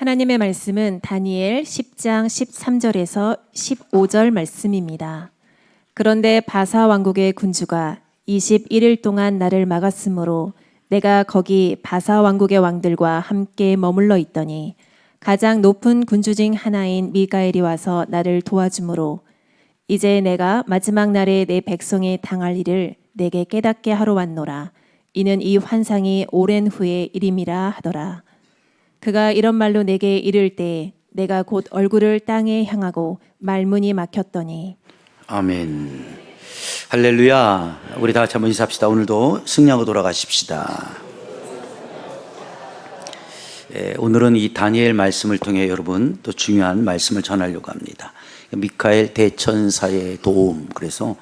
하나님의 말씀은 다니엘 10장 13절에서 15절 말씀입니다. 그런데 바사 왕국의 군주가 21일 동안 나를 막았으므로 내가 거기 바사 왕국의 왕들과 함께 머물러 있더니 가장 높은 군주 중 하나인 미가엘이 와서 나를 도와주므로 이제 내가 마지막 날에 내 백성이 당할 일을 내게 깨닫게 하러 왔노라. 이는 이 환상이 오랜 후의 일임이라 하더라. 그가 이런 말로 내게 이를 때 내가 곧 얼굴을 땅에 향하고 말문이 막혔더니 아멘. 할렐루야. 우리 다 같이 한번 인사합시다. 오늘도 승리하고 돌아가십시다. 오늘은 이 다니엘 말씀을 통해 여러분 또 중요한 말씀을 전하려고 합니다. 미카엘 대천사의 도움. 그래서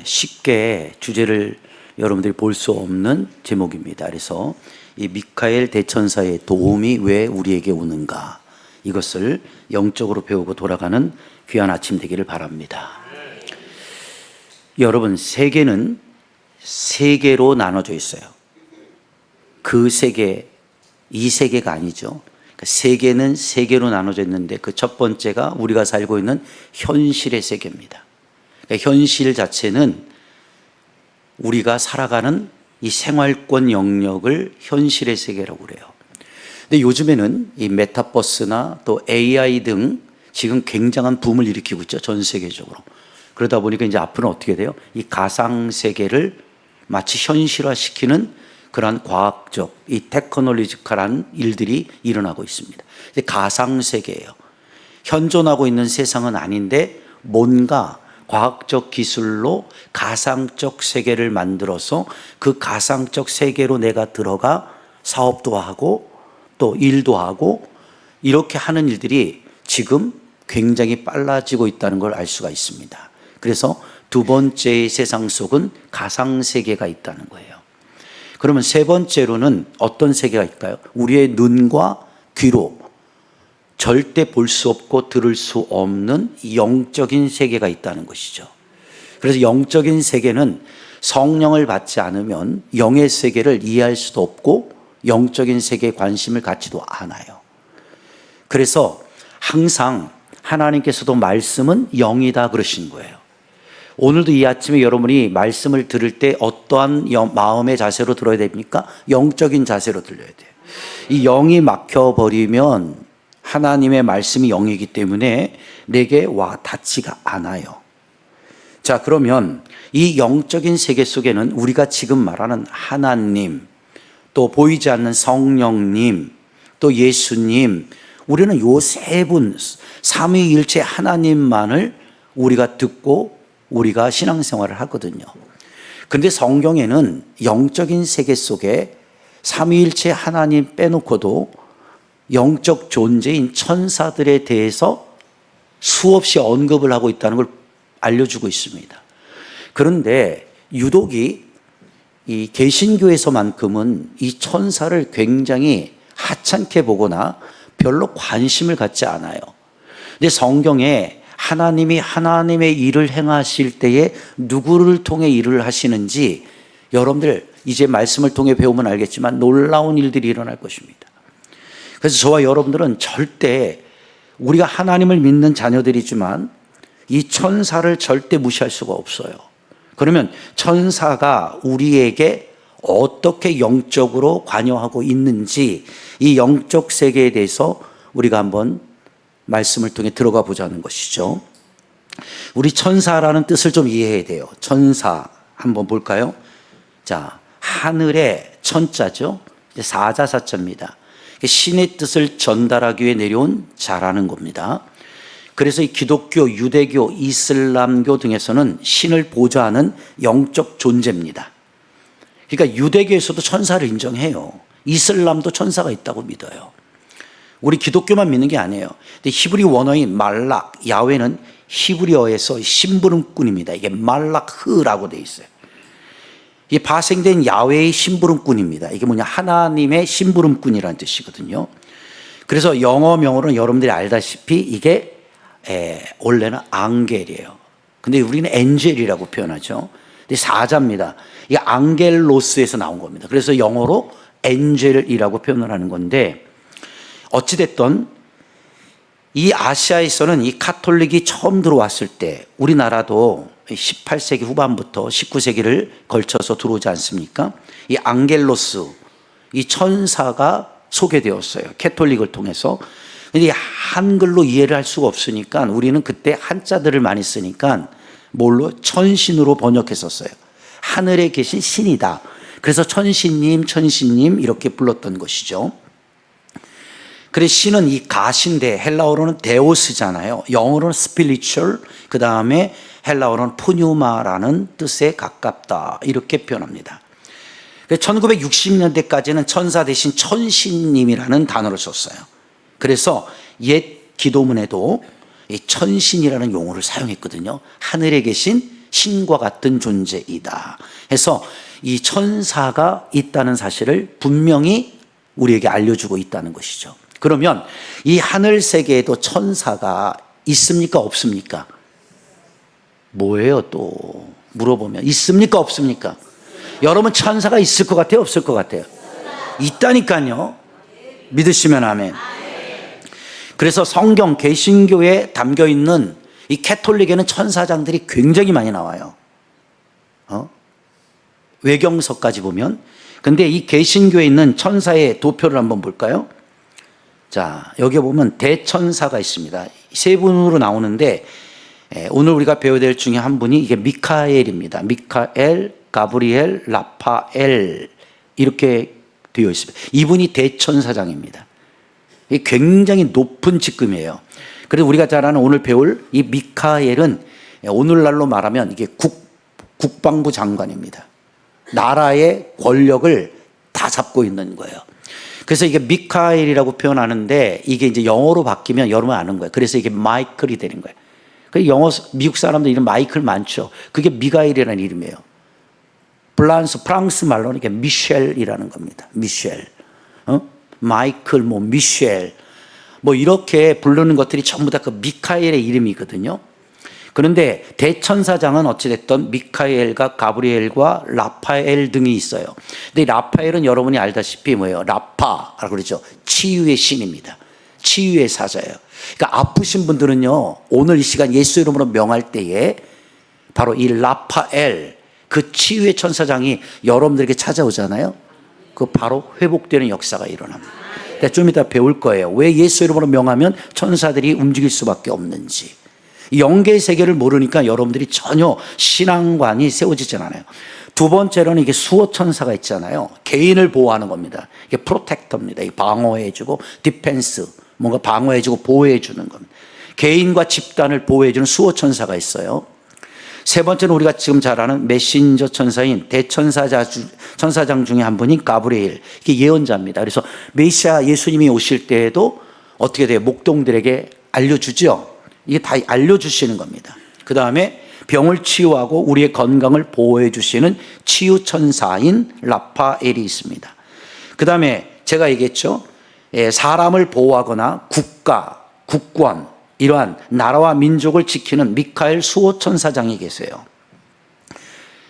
쉽게 주제를 여러분들이 볼 수 없는 제목입니다. 그래서 이 미카엘 대천사의 도움이 왜 우리에게 오는가, 이것을 영적으로 배우고 돌아가는 귀한 아침 되기를 바랍니다. 여러분, 세계는 세 개로 나눠져 있어요. 그 세계, 이 세계가 아니죠. 세계는 세 개로 나눠져 있는데 그 첫 번째가 우리가 살고 있는 현실의 세계입니다. 현실 자체는 우리가 살아가는 이 생활권 영역을 현실의 세계라고 그래요. 근데 요즘에는 이 메타버스나 또 AI 등 지금 굉장한 붐을 일으키고 있죠. 전 세계적으로. 그러다 보니까 이제 앞으로는 어떻게 돼요? 이 가상 세계를 마치 현실화시키는 그러한 과학적, 이 테크놀로지컬한 일들이 일어나고 있습니다. 가상 세계예요. 현존하고 있는 세상은 아닌데 뭔가 과학적 기술로 가상적 세계를 만들어서 그 가상적 세계로 내가 들어가 사업도 하고 또 일도 하고 이렇게 하는 일들이 지금 굉장히 빨라지고 있다는 걸 알 수가 있습니다. 그래서 두 번째의 세상 속은 가상 세계가 있다는 거예요. 그러면 세 번째로는 어떤 세계가 있을까요? 우리의 눈과 귀로 절대 볼 수 없고 들을 수 없는 영적인 세계가 있다는 것이죠. 그래서 영적인 세계는 성령을 받지 않으면 영의 세계를 이해할 수도 없고 영적인 세계에 관심을 갖지도 않아요. 그래서 항상 하나님께서도 말씀은 영이다 그러신 거예요. 오늘도 이 아침에 여러분이 말씀을 들을 때 어떠한 마음의 자세로 들어야 됩니까? 영적인 자세로 들려야 돼요. 이 영이 막혀버리면 하나님의 말씀이 영이기 때문에 내게 와 닿지가 않아요. 자, 그러면 이 영적인 세계 속에는 우리가 지금 말하는 하나님, 또 보이지 않는 성령님, 또 예수님, 우리는 요 세 분, 삼위일체 하나님만을 우리가 듣고 우리가 신앙생활을 하거든요. 그런데 성경에는 영적인 세계 속에 삼위일체 하나님 빼놓고도 영적 존재인 천사들에 대해서 수없이 언급을 하고 있다는 걸 알려주고 있습니다. 그런데 유독이 이 개신교에서만큼은 이 천사를 굉장히 하찮게 보거나 별로 관심을 갖지 않아요. 근데 성경에 하나님이 하나님의 일을 행하실 때에 누구를 통해 일을 하시는지 여러분들 이제 말씀을 통해 배우면 알겠지만 놀라운 일들이 일어날 것입니다. 그래서 저와 여러분들은 절대 우리가 하나님을 믿는 자녀들이지만 이 천사를 절대 무시할 수가 없어요. 그러면 천사가 우리에게 어떻게 영적으로 관여하고 있는지 이 영적 세계에 대해서 우리가 한번 말씀을 통해 들어가 보자는 것이죠. 우리 천사라는 뜻을 좀 이해해야 돼요. 천사 한번 볼까요? 자, 하늘의 천자죠. 사자사자입니다. 신의 뜻을 전달하기 위해 내려온 자라는 겁니다. 그래서 이 기독교, 유대교, 이슬람교 등에서는 신을 보좌하는 영적 존재입니다. 그러니까 유대교에서도 천사를 인정해요. 이슬람도 천사가 있다고 믿어요. 우리 기독교만 믿는 게 아니에요. 근데 히브리 원어인 말락, 야훼는 히브리어에서 심부름꾼입니다. 이게 말락흐라고 돼 있어요. 이 파생된 야훼의 심부름꾼입니다. 이게 뭐냐, 하나님의 심부름꾼이라는 뜻이거든요. 그래서 영어 명어로는 여러분들이 알다시피 이게 원래는 앙겔이에요. 근데 우리는 엔젤이라고 표현하죠. 근데 사자입니다. 이게 앙겔로스에서 나온 겁니다. 그래서 영어로 엔젤이라고 표현을 하는 건데 어찌됐든 이 아시아에서는 이 카톨릭이 처음 들어왔을 때 우리나라도 18세기 후반부터 19세기를 걸쳐서 들어오지 않습니까? 이 앙겔로스, 이 천사가 소개되었어요. 캐톨릭을 통해서. 근데 한글로 이해를 할 수가 없으니까 우리는 그때 한자들을 많이 쓰니까 뭘로? 천신으로 번역했었어요. 하늘에 계신 신이다. 그래서 천신님, 천신님 이렇게 불렀던 것이죠. 그래서 신은 이 가신데 헬라어로는 데오스잖아요. 영어로는 spiritual, 그 다음에 헬라어로는 푸뉴마라는 뜻에 가깝다 이렇게 표현합니다. 1960년대까지는 천사 대신 천신님이라는 단어를 썼어요. 그래서 옛 기도문에도 이 천신이라는 용어를 사용했거든요. 하늘에 계신 신과 같은 존재이다 해서 이 천사가 있다는 사실을 분명히 우리에게 알려주고 있다는 것이죠. 그러면 이 하늘 세계에도 천사가 있습니까? 없습니까? 뭐예요 또 물어보면 있습니까? 없습니까? 여러분 천사가 있을 것 같아요? 없을 것 같아요? 있다니까요. 믿으시면 아멘. 그래서 성경 개신교에 담겨있는 이 캐톨릭에는 천사장들이 굉장히 많이 나와요. 외경서까지 보면. 근데 이 개신교에 있는 천사의 도표를 한번 볼까요? 자, 여기 보면 대천사가 있습니다. 세 분으로 나오는데 오늘 우리가 배워야 될 중에 한 분이 이게 미카엘입니다. 미카엘, 가브리엘, 라파엘 이렇게 되어 있습니다. 이분이 대천사장입니다. 굉장히 높은 직급이에요. 그래서 우리가 잘 아는 오늘 배울 이 미카엘은 오늘날로 말하면 이게 국방부 장관입니다. 나라의 권력을 다 잡고 있는 거예요. 그래서 이게 미카엘이라고 표현하는데 이게 이제 영어로 바뀌면 여러분 아는 거예요. 그래서 이게 마이클이 되는 거예요. 그 영어 미국 사람들 이름 마이클 많죠. 그게 미가엘이라는 이름이에요. 프랑스 말로는 이게 미셸이라는 겁니다. 미셸, 마이클, 미셸, 이렇게 부르는 것들이 전부 다 그 미카엘의 이름이거든요. 그런데 대천사장은 어찌됐든 미카엘과 가브리엘과 라파엘 등이 있어요. 근데 라파엘은 여러분이 알다시피 뭐예요? 라파라고 그러죠. 치유의 신입니다. 치유의 사자예요. 그러니까 아프신 분들은요, 오늘 이 시간 예수 이름으로 명할 때에 바로 이 라파엘, 그 치유의 천사장이 여러분들에게 찾아오잖아요. 그 바로 회복되는 역사가 일어납니다. 좀 이따 배울 거예요. 왜 예수 이름으로 명하면 천사들이 움직일 수밖에 없는지. 영계의 세계를 모르니까 여러분들이 전혀 신앙관이 세워지지 않아요. 두 번째로는 이게 수호천사가 있잖아요. 개인을 보호하는 겁니다. 이게 프로텍터입니다. 방어해주고 디펜스, 뭔가 방어해주고 보호해주는 겁니다. 개인과 집단을 보호해주는 수호천사가 있어요. 세 번째는 우리가 지금 잘 아는 메신저 천사인 천사장 중에 한 분이 가브리엘, 이게 예언자입니다. 그래서 메시아 예수님이 오실 때에도 어떻게 돼요? 목동들에게 알려주죠. 이게 다 알려주시는 겁니다. 그 다음에 병을 치유하고 우리의 건강을 보호해 주시는 치유천사인 라파엘이 있습니다. 그 다음에 제가 얘기했죠. 사람을 보호하거나 국가, 국권, 이러한 나라와 민족을 지키는 미카엘 수호천사장이 계세요.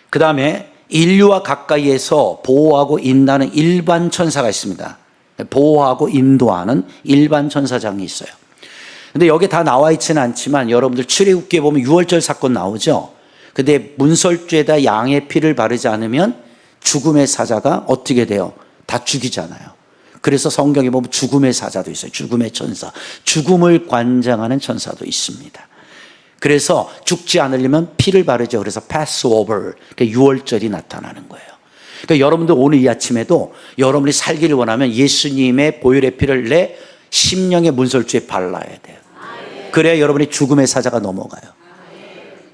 그 다음에 인류와 가까이에서 보호하고 인도하는 일반 천사가 있습니다. 보호하고 인도하는 일반 천사장이 있어요. 근데 여기 다 나와 있지는 않지만 여러분들 출애굽기에 보면 유월절 사건 나오죠. 근데 문설주에다 양의 피를 바르지 않으면 죽음의 사자가 어떻게 돼요? 다 죽이잖아요. 그래서 성경에 보면 죽음의 사자도 있어요. 죽음의 천사. 죽음을 관장하는 천사도 있습니다. 그래서 죽지 않으려면 피를 바르죠. 그래서 Passover, 유월절이 나타나는 거예요. 그러니까 여러분들 오늘 이 아침에도 여러분이 살기를 원하면 예수님의 보혈의 피를 내 심령의 문설주에 발라야 돼요. 그래야 여러분이 죽음의 사자가 넘어가요.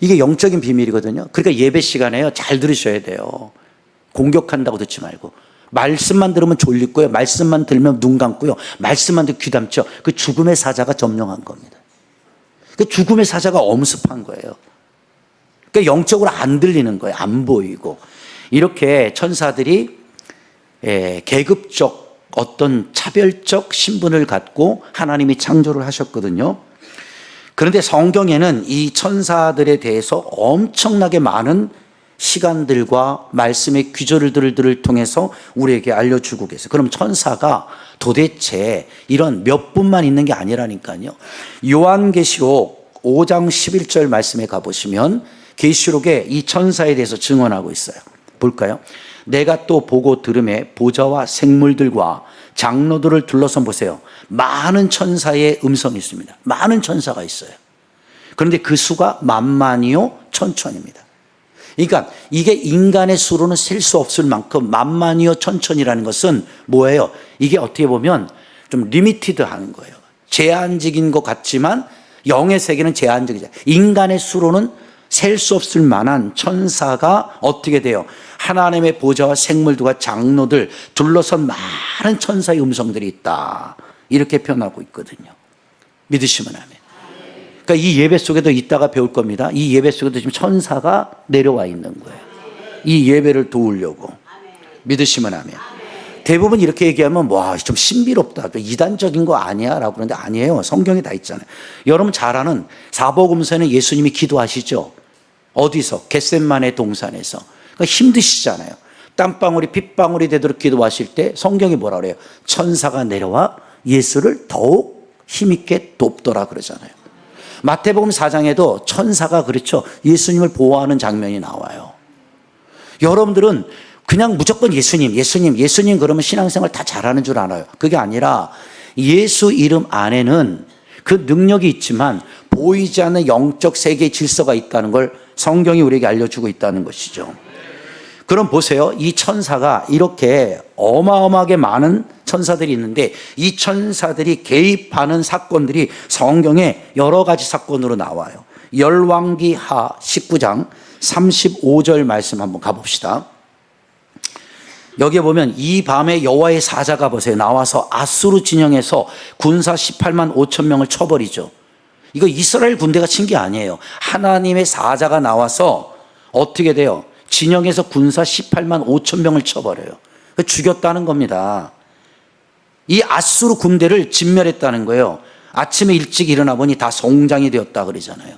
이게 영적인 비밀이거든요. 그러니까 예배 시간에요, 잘 들으셔야 돼요. 공격한다고 듣지 말고. 말씀만 들으면 졸리고요. 말씀만 들으면 눈 감고요. 말씀만 듣고 귀 닫죠. 그 죽음의 사자가 점령한 겁니다. 그 죽음의 사자가 엄습한 거예요. 그러니까 영적으로 안 들리는 거예요. 안 보이고. 이렇게 천사들이 계급적 어떤 차별적 신분을 갖고 하나님이 창조를 하셨거든요. 그런데 성경에는 이 천사들에 대해서 엄청나게 많은 시간들과 말씀의 귀절들을 통해서 우리에게 알려주고 계세요. 그럼 천사가 도대체 이런 몇 분만 있는 게 아니라니까요. 요한계시록 5장 11절 말씀에 가보시면 계시록에 이 천사에 대해서 증언하고 있어요. 볼까요? 내가 또 보고 들음에 보좌와 생물들과 장로들을 둘러서 보세요. 많은 천사의 음성이 있습니다. 많은 천사가 있어요. 그런데 그 수가 만만이요 천천입니다. 그러니까 이게 인간의 수로는 셀 수 없을 만큼 만만이요 천천이라는 것은 뭐예요? 이게 어떻게 보면 좀 리미티드 하는 거예요. 제한적인 것 같지만 영의 세계는 제한적이죠. 인간의 수로는 셀 수 없을 만한 천사가 어떻게 돼요? 하나님의 보좌와 생물들과 장로들 둘러선 많은 천사의 음성들이 있다. 이렇게 표현하고 있거든요. 믿으시면 아멘. 그러니까 이 예배 속에도 이따가 배울 겁니다. 이 예배 속에도 지금 천사가 내려와 있는 거예요. 이 예배를 도우려고. 믿으시면 아멘. 대부분 이렇게 얘기하면 와, 좀 신비롭다. 이단적인 거 아니야? 라고 그러는데 아니에요. 성경에 다 있잖아요. 여러분 잘 아는 사복음서에는 예수님이 기도하시죠. 어디서? 겟셋마네 동산에서. 그러니까 힘드시잖아요. 땀방울이 핏방울이 되도록 기도하실 때 성경이 뭐라 그래요? 천사가 내려와 예수를 더욱 힘있게 돕더라 그러잖아요. 마태복음 4장에도 천사가 그렇죠. 예수님을 보호하는 장면이 나와요. 여러분들은 그냥 무조건 예수님 그러면 신앙생활 다 잘하는 줄 알아요. 그게 아니라 예수 이름 안에는 그 능력이 있지만 보이지 않는 영적 세계의 질서가 있다는 걸 성경이 우리에게 알려주고 있다는 것이죠. 그럼 보세요. 이 천사가 이렇게 어마어마하게 많은 천사들이 있는데 이 천사들이 개입하는 사건들이 성경에 여러 가지 사건으로 나와요. 열왕기하 19장 35절 말씀 한번 가봅시다. 여기에 보면 이 밤에 여호와의 사자가 보세요. 나와서 아수르 진영에서 군사 18만 5천 명을 쳐버리죠. 이거 이스라엘 군대가 친 게 아니에요. 하나님의 사자가 나와서 어떻게 돼요? 진영에서 군사 18만 5천 명을 쳐버려요. 죽였다는 겁니다. 이 아수르 군대를 진멸했다는 거예요. 아침에 일찍 일어나 보니 다 송장이 되었다 그러잖아요.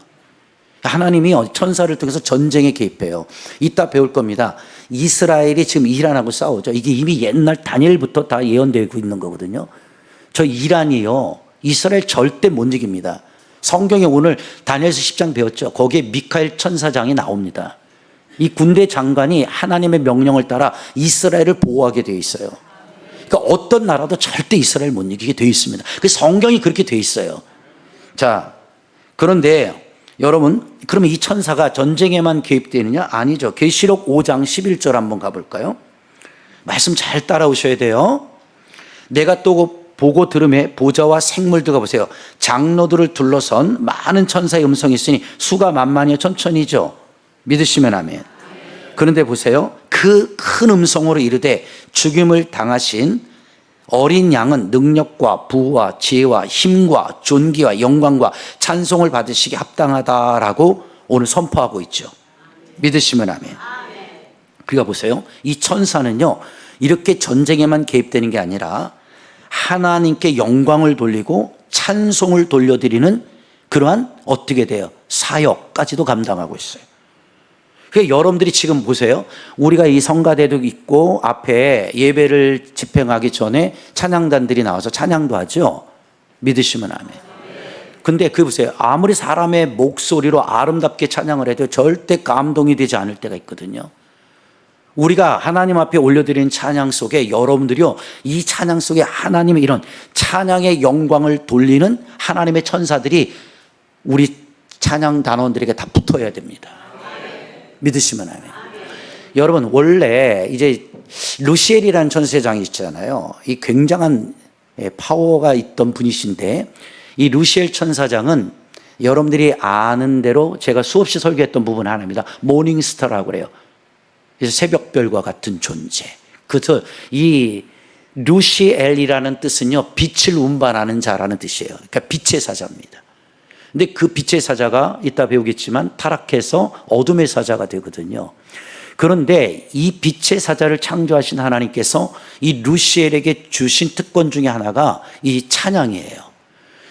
하나님이 천사를 통해서 전쟁에 개입해요. 이따 배울 겁니다. 이스라엘이 지금 이란하고 싸우죠. 이게 이미 옛날 다니엘부터 다 예언되고 있는 거거든요. 저 이란이요, 이스라엘 절대 못 이깁니다. 성경에 오늘 다니엘서 10장 배웠죠. 거기에 미카엘 천사장이 나옵니다. 이 군대 장관이 하나님의 명령을 따라 이스라엘을 보호하게 되어 있어요. 그러니까 어떤 나라도 절대 이스라엘 못 이기게 되어 있습니다. 그 성경이 그렇게 되어 있어요. 자, 그런데 여러분, 그러면 이 천사가 전쟁에만 개입되느냐? 아니죠. 계시록 5장 11절 한번 가볼까요? 말씀 잘 따라오셔야 돼요. 내가 또 보고 들음에 보좌와 생물들과 보세요. 장로들을 둘러선 많은 천사의 음성이 있으니 수가 만만이요 천천이죠. 믿으시면 아멘. 그런데 보세요. 그 큰 음성으로 이르되 죽임을 당하신 어린 양은 능력과 부와 지혜와 힘과 존귀와 영광과 찬송을 받으시기 합당하다라고 오늘 선포하고 있죠. 믿으시면 아멘. 그러니까 보세요. 이 천사는요, 이렇게 전쟁에만 개입되는 게 아니라 하나님께 영광을 돌리고 찬송을 돌려드리는 그러한 어떻게 돼요? 사역까지도 감당하고 있어요. 그러니까 여러분들이 지금 보세요. 우리가 이 성가대도 있고 앞에 예배를 집행하기 전에 찬양단들이 나와서 찬양도 하죠. 믿으시면 아멘. 근데 그 보세요. 아무리 사람의 목소리로 아름답게 찬양을 해도 절대 감동이 되지 않을 때가 있거든요. 우리가 하나님 앞에 올려드리는 찬양 속에 여러분들이요, 이 찬양 속에 하나님의 이런 찬양의 영광을 돌리는 하나님의 천사들이 우리 찬양 단원들에게 다 붙어야 됩니다. 믿으시면 아멘. 여러분, 원래 이제 루시엘이라는 천사장이 있잖아요. 이 굉장한 파워가 있던 분이신데, 이 루시엘 천사장은 여러분들이 아는 대로 제가 수없이 설교했던 부분 하나입니다. 모닝스타라고 그래요. 그래서 새벽별과 같은 존재. 그래서 이 루시엘이라는 뜻은요, 빛을 운반하는 자라는 뜻이에요. 그러니까 빛의 사자입니다. 근데 그 빛의 사자가 이따 배우겠지만 타락해서 어둠의 사자가 되거든요. 그런데 이 빛의 사자를 창조하신 하나님께서 이 루시엘에게 주신 특권 중에 하나가 이 찬양이에요.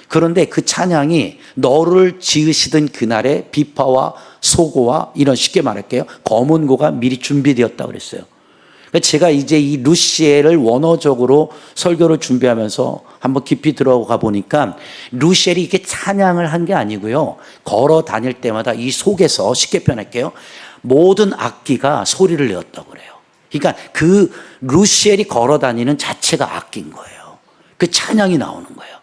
그런데 그 찬양이 너를 지으시던 그날의 비파와 소고와 이런 쉽게 말할게요. 검은 고가 미리 준비되었다고 그랬어요. 그러니까 제가 이제 이 루시엘을 원어적으로 설교를 준비하면서 한번 깊이 들어가 보니까 루시엘이 이렇게 찬양을 한 게 아니고요. 걸어 다닐 때마다 이 속에서 쉽게 표현할게요. 모든 악기가 소리를 내었다고 그래요. 그러니까 그 루시엘이 걸어 다니는 자체가 악기인 거예요. 그 찬양이 나오는 거예요.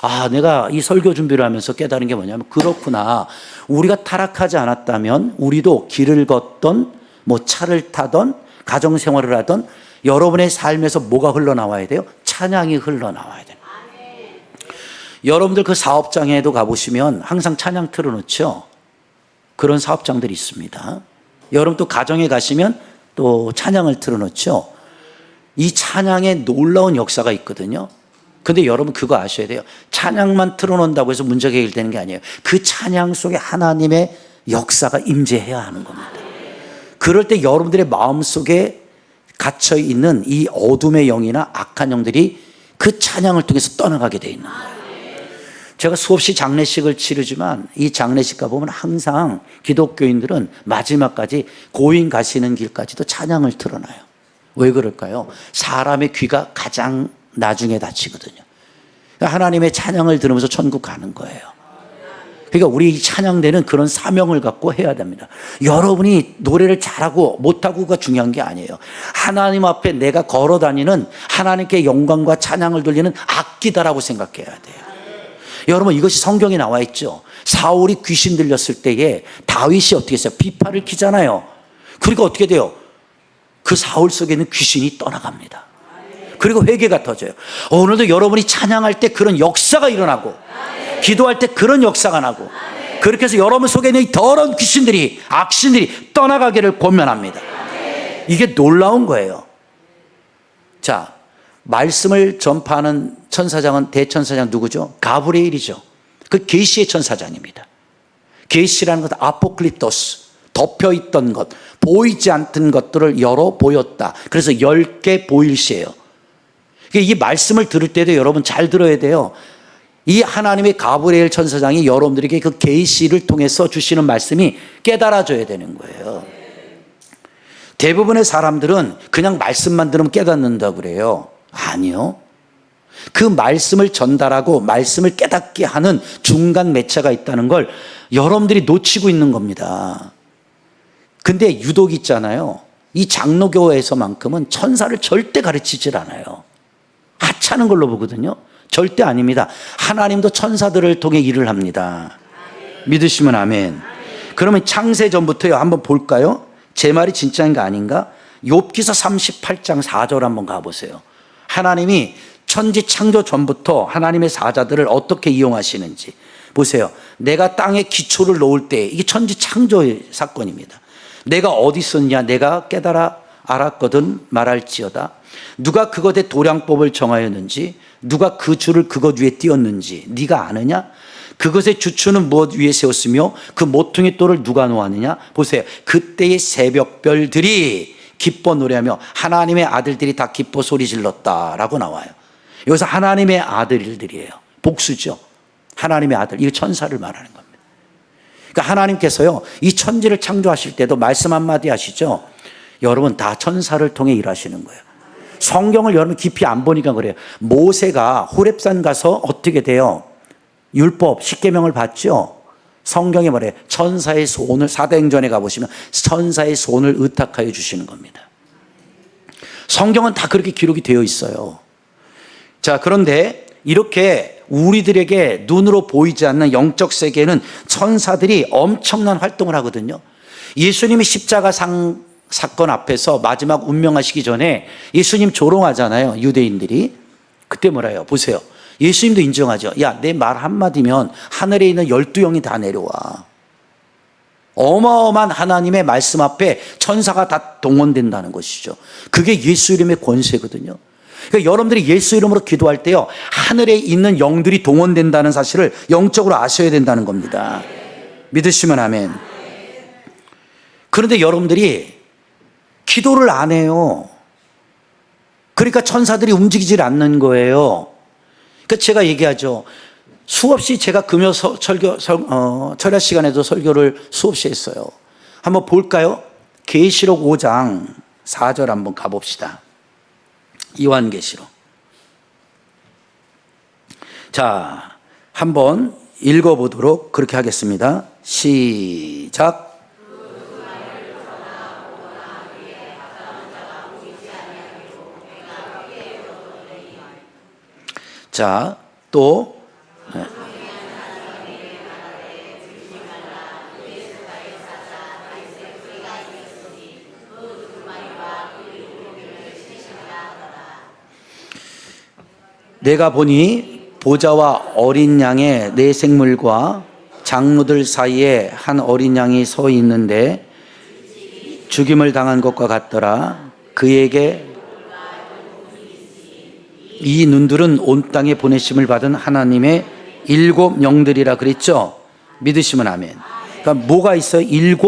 아, 내가 이 설교 준비를 하면서 깨달은 게 뭐냐면 그렇구나. 우리가 타락하지 않았다면 우리도 길을 걷던 뭐 차를 타던 가정생활을 하던 여러분의 삶에서 뭐가 흘러나와야 돼요? 찬양이 흘러나와야 돼요. 여러분들 그 사업장에도 가보시면 항상 찬양 틀어놓죠. 그런 사업장들이 있습니다. 여러분 또 가정에 가시면 또 찬양을 틀어놓죠. 이 찬양에 놀라운 역사가 있거든요. 근데 여러분 그거 아셔야 돼요. 찬양만 틀어놓는다고 해서 문제가 해결되는 게 아니에요. 그 찬양 속에 하나님의 역사가 임재해야 하는 겁니다. 그럴 때 여러분들의 마음속에 갇혀있는 이 어둠의 영이나 악한 영들이 그 찬양을 통해서 떠나가게 돼 있는 거예요. 제가 수없이 장례식을 치르지만 이 장례식 가보면 항상 기독교인들은 마지막까지 고인 가시는 길까지도 찬양을 틀어놔요. 왜 그럴까요? 사람의 귀가 가장 나중에 닫히거든요. 하나님의 찬양을 들으면서 천국 가는 거예요. 그러니까 우리 이 찬양대는 그런 사명을 갖고 해야 됩니다. 여러분이 노래를 잘하고 못하고가 중요한 게 아니에요. 하나님 앞에 내가 걸어다니는 하나님께 영광과 찬양을 돌리는 악기다라고 생각해야 돼요. 여러분 이것이 성경에 나와 있죠. 사울이 귀신 들렸을 때에 다윗이 어떻게 했어요? 비파를 키잖아요. 그리고 어떻게 돼요? 그 사울 속에 있는 귀신이 떠나갑니다. 그리고 회개가 터져요. 오늘도 여러분이 찬양할 때 그런 역사가 일어나고 기도할 때 그런 역사가 나고 그렇게 해서 여러분 속에 있는 이 더러운 귀신들이 악신들이 떠나가기를 권면합니다. 이게 놀라운 거예요. 자, 말씀을 전파하는 천사장은 대천사장 누구죠? 가브리엘이죠. 그 계시의 천사장입니다. 계시라는 것은 아포클립토스, 덮여있던 것, 보이지 않던 것들을 열어 보였다. 그래서 10개 보일시예요. 이 말씀을 들을 때도 여러분 잘 들어야 돼요. 이 하나님의 가브리엘 천사장이 여러분들에게 그 계시를 통해서 주시는 말씀이 깨달아져야 되는 거예요. 대부분의 사람들은 그냥 말씀만 들으면 깨닫는다고 그래요. 아니요. 그 말씀을 전달하고 말씀을 깨닫게 하는 중간 매체가 있다는 걸 여러분들이 놓치고 있는 겁니다. 근데 유독 있잖아요. 이 장로교회에서만큼은 천사를 절대 가르치질 않아요. 하찮은 걸로 보거든요. 절대 아닙니다. 하나님도 천사들을 통해 일을 합니다. 믿으시면 아멘. 그러면 창세전부터요 한번 볼까요? 제 말이 진짜인가 아닌가? 욥기서 38장 4절 한번 가보세요. 하나님이 천지 창조 전부터 하나님의 사자들을 어떻게 이용하시는지 보세요. 내가 땅에 기초를 놓을 때 이게 천지 창조의 사건입니다. 내가 어디 있었냐? 내가 깨달아 알았거든 말할지어다. 누가 그것의 도량법을 정하였는지 누가 그 줄을 그것 위에 띄었는지 네가 아느냐? 그것의 주추는 무엇 위에 세웠으며 그 모퉁이 돌을 누가 놓았느냐? 보세요. 그때의 새벽별들이 기뻐 노래하며 하나님의 아들들이 다 기뻐 소리 질렀다라고 나와요. 여기서 하나님의 아들들이에요. 복수죠. 하나님의 아들. 이거 천사를 말하는 겁니다. 그러니까 하나님께서요 이 천지를 창조하실 때도 말씀 한마디 하시죠. 여러분 다 천사를 통해 일하시는 거예요. 성경을 여러분 깊이 안 보니까 그래요. 모세가 호렙산 가서 어떻게 돼요? 율법, 십계명을 받죠. 성경에 말해요. 천사의 손을 사도행전에 가보시면 천사의 손을 의탁하여 주시는 겁니다. 성경은 다 그렇게 기록이 되어 있어요. 자, 그런데 이렇게 우리들에게 눈으로 보이지 않는 영적 세계에는 천사들이 엄청난 활동을 하거든요. 예수님이 십자가 사건 앞에서 마지막 운명하시기 전에 예수님 조롱하잖아요. 유대인들이. 그때 뭐라 해요? 보세요. 예수님도 인정하죠. 야, 내 말 한마디면 하늘에 있는 12영이 다 내려와. 어마어마한 하나님의 말씀 앞에 천사가 다 동원된다는 것이죠. 그게 예수 이름의 권세거든요. 그러니까 여러분들이 예수 이름으로 기도할 때요, 하늘에 있는 영들이 동원된다는 사실을 영적으로 아셔야 된다는 겁니다. 믿으시면 아멘. 그런데 여러분들이 기도를 안 해요. 그러니까 천사들이 움직이질 않는 거예요. 그러니까 제가 얘기하죠. 수없이 제가 금요 철야 시간에도 설교를 수없이 했어요. 한번 볼까요? 계시록 5장 4절 한번 가봅시다. 요한계시록. 자, 한번 읽어보도록 그렇게 하겠습니다. 시작. 자, 또 내가 보니 보좌와 어린 양의 네 생물과 장로들 사이에 한 어린 양이 서 있는데 죽임을 당한 것과 같더라. 그에게 이 눈들은 온 땅에 보내심을 받은 하나님의 7 영들이라 그랬죠. 믿으시면 아멘. 그러니까 뭐가 있어요? 7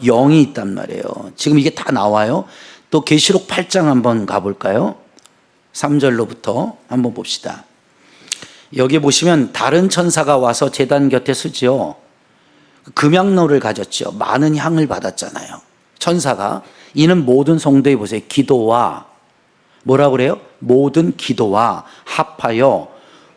영이 있단 말이에요. 지금 이게 다 나와요. 또 계시록 8장 한번 가볼까요? 3절로부터 한번 봅시다. 여기 보시면 다른 천사가 와서 제단 곁에 서지요. 금향로를 가졌죠. 많은 향을 받았잖아요. 천사가. 이는 모든 성도에 보세요. 기도와 뭐라고 그래요? 모든 기도와 합하여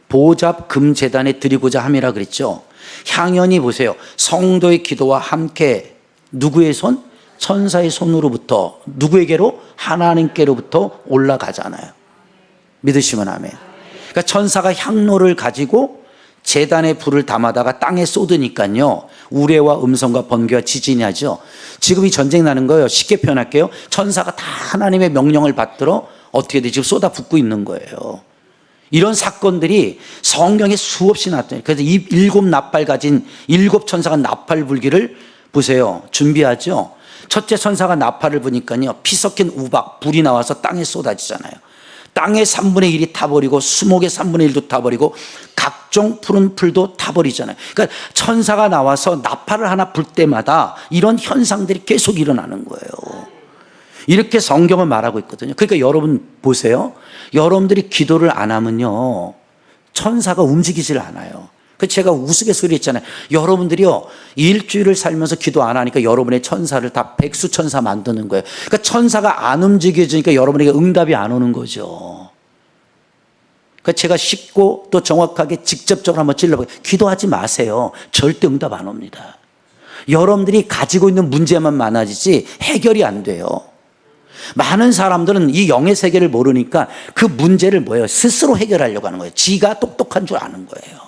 보잡 금제단에 드리고자 함이라 그랬죠. 향연이 보세요. 성도의 기도와 함께 누구의 손? 천사의 손으로부터 누구에게로? 하나님께로부터 올라가잖아요. 믿으시면 아멘. 그러니까 천사가 향로를 가지고 제단에 불을 담아다가 땅에 쏟으니까요. 우레와 음성과 번개와 지진이 하죠. 지금 이 전쟁 나는 거예요. 쉽게 표현할게요. 천사가 다 하나님의 명령을 받들어 어떻게 돼? 지금 쏟아붓고 있는 거예요. 이런 사건들이 성경에 수없이 나왔대요. 그래서 이 7 나팔 가진 7 천사가 나팔 불기를 보세요. 준비하죠. 첫째 천사가 나팔을 부니까요. 피 섞인 우박, 불이 나와서 땅에 쏟아지잖아요. 땅의 3분의 1이 타버리고 수목의 3분의 1도 타버리고 각종 푸른 풀도 타버리잖아요. 그러니까 천사가 나와서 나팔을 하나 불 때마다 이런 현상들이 계속 일어나는 거예요. 이렇게 성경은 말하고 있거든요. 그러니까 여러분 보세요. 여러분들이 기도를 안 하면요. 천사가 움직이질 않아요. 제가 우스갯소리 했잖아요. 여러분들이요. 일주일을 살면서 기도 안 하니까 여러분의 천사를 다 백수천사 만드는 거예요. 그러니까 천사가 안 움직여지니까 여러분에게 응답이 안 오는 거죠. 그러니까 제가 쉽고 또 정확하게 직접적으로 한번 찔러볼게요. 기도하지 마세요. 절대 응답 안 옵니다. 여러분들이 가지고 있는 문제만 많아지지 해결이 안 돼요. 많은 사람들은 이 영의 세계를 모르니까 그 문제를 뭐예요? 스스로 해결하려고 하는 거예요. 지가 똑똑한 줄 아는 거예요.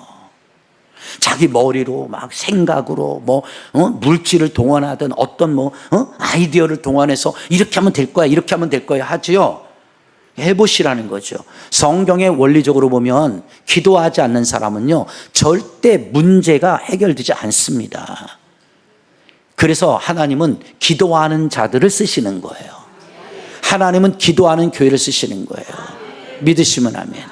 자기 머리로 막 생각으로 물질을 동원하든 어떤 아이디어를 동원해서 이렇게 하면 될 거야, 이렇게 하면 될 거야 하지요. 해보시라는 거죠. 성경에 원리적으로 보면 기도하지 않는 사람은요 절대 문제가 해결되지 않습니다. 그래서 하나님은 기도하는 자들을 쓰시는 거예요. 하나님은 기도하는 교회를 쓰시는 거예요. 믿으시면 아멘.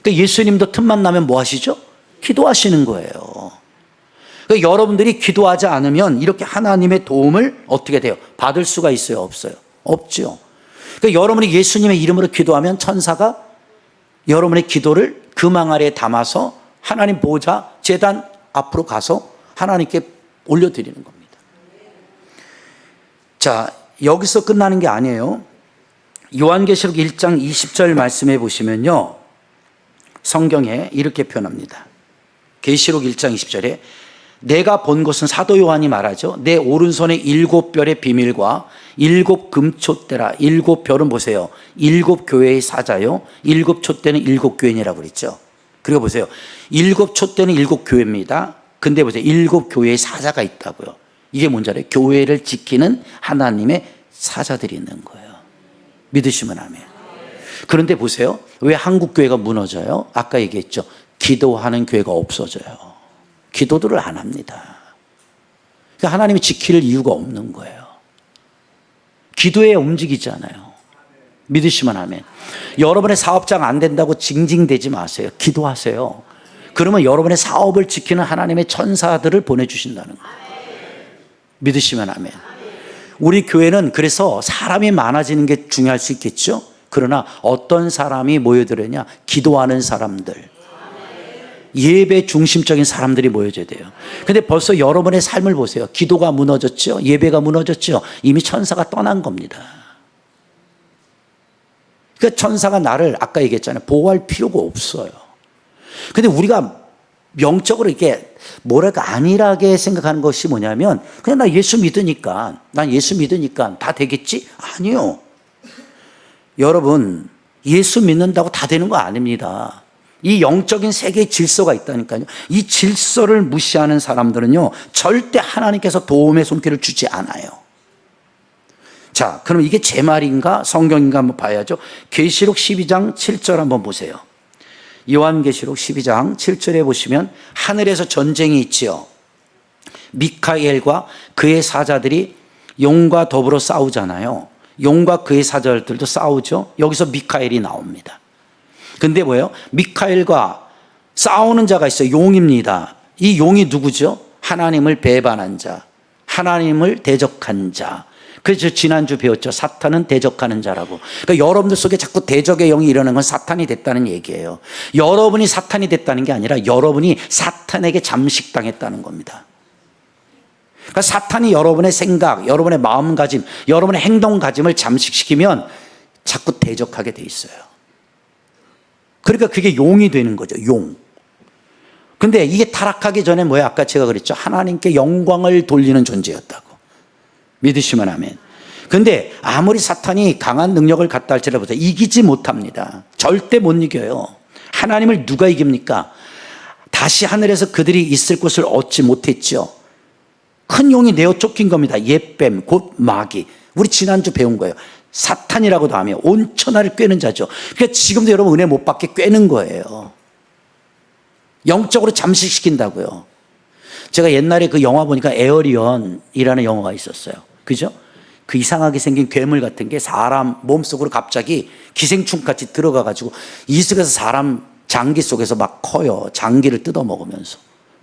그러니까 예수님도 틈만 나면 뭐 하시죠? 기도하시는 거예요. 그러니까 여러분들이 기도하지 않으면 이렇게 하나님의 도움을 어떻게 돼요? 받을 수가 있어요? 없어요? 없죠. 그러니까 여러분이 예수님의 이름으로 기도하면 천사가 여러분의 기도를 금왕 아래에 담아서 하나님 보좌 제단 앞으로 가서 하나님께 올려드리는 겁니다. 자, 여기서 끝나는 게 아니에요. 요한계시록 1장 20절 말씀해 보시면요. 성경에 이렇게 표현합니다. 계시록 1장 20절에 내가 본 것은 사도 요한이 말하죠. 내 오른손에 7별의 비밀과 7 금촛대라. 7별은 보세요. 7 교회의 사자요. 7 촛대는 7 교인이라고 그랬죠. 그리고 보세요. 7 촛대는 7 교회입니다. 근데 보세요. 7 교회의 사자가 있다고요. 이게 뭔지 알아요? 교회를 지키는 하나님의 사자들이 있는 거예요. 믿으시면 아멘. 그런데 보세요. 왜 한국 교회가 무너져요? 아까 얘기했죠. 기도하는 교회가 없어져요. 기도들을 안 합니다. 그러니까 하나님이 지킬 이유가 없는 거예요. 기도에 움직이잖아요. 믿으시면 아멘. 여러분의 사업장 안 된다고 징징대지 마세요. 기도하세요. 그러면 여러분의 사업을 지키는 하나님의 천사들을 보내주신다는 거예요. 믿으시면 아멘. 우리 교회는 그래서 사람이 많아지는 게 중요할 수 있겠죠. 그러나 어떤 사람이 모여들었냐? 기도하는 사람들. 예배 중심적인 사람들이 모여져야 돼요. 근데 벌써 여러분의 삶을 보세요. 기도가 무너졌죠? 예배가 무너졌죠? 이미 천사가 떠난 겁니다. 그러니까 천사가 나를 아까 얘기했잖아요. 보호할 필요가 없어요. 근데 우리가 영적으로 이렇게 뭐랄까 안일하게 생각하는 것이 뭐냐면 그냥 나 예수 믿으니까 다 되겠지? 아니요. 여러분 예수 믿는다고 다 되는 거 아닙니다. 이 영적인 세계의 질서가 있다니까요. 이 질서를 무시하는 사람들은요 절대 하나님께서 도움의 손길을 주지 않아요. 자, 그럼 이게 제 말인가 성경인가 한번 봐야죠. 계시록 12장 7절 한번 보세요. 요한계시록 12장 7절에 보시면 하늘에서 전쟁이 있지요. 미카엘과 그의 사자들이 용과 더불어 싸우잖아요. 용과 그의 사자들도 싸우죠. 여기서 미카엘이 나옵니다. 근데 뭐예요? 미카엘과 싸우는 자가 있어요. 용입니다. 이 용이 누구죠? 하나님을 배반한 자, 하나님을 대적한 자. 그래서 지난주 배웠죠. 사탄은 대적하는 자라고. 그러니까 여러분들 속에 자꾸 대적의 영이 일어나는 건 사탄이 됐다는 얘기예요. 여러분이 사탄이 됐다는 게 아니라 여러분이 사탄에게 잠식당했다는 겁니다. 그러니까 사탄이 여러분의 생각, 여러분의 마음가짐, 여러분의 행동가짐을 잠식시키면 자꾸 대적하게 돼 있어요. 그러니까 그게 용이 되는 거죠. 용. 근데 이게 타락하기 전에 뭐야? 아까 제가 그랬죠. 하나님께 영광을 돌리는 존재였다고. 믿으시면 아멘. 근데 아무리 사탄이 강한 능력을 갖다 할지라도 이기지 못합니다. 절대 못 이겨요. 하나님을 누가 이깁니까? 다시 하늘에서 그들이 있을 곳을 얻지 못했죠. 큰 용이 내어 쫓긴 겁니다. 옛뱀, 곧 마귀. 우리 지난주 배운 거예요. 사탄이라고도 하며 온 천하를 꿰는 자죠. 그러니까 지금도 여러분 은혜 못 받게 꿰는 거예요. 영적으로 잠식시킨다고요. 제가 옛날에 그 영화 보니까 에어리언이라는 영화가 있었어요. 그죠? 그 이상하게 생긴 괴물 같은 게 사람 몸속으로 갑자기 기생충같이 들어가가지고 이속에서 사람 장기 속에서 막 커요. 장기를 뜯어먹으면서.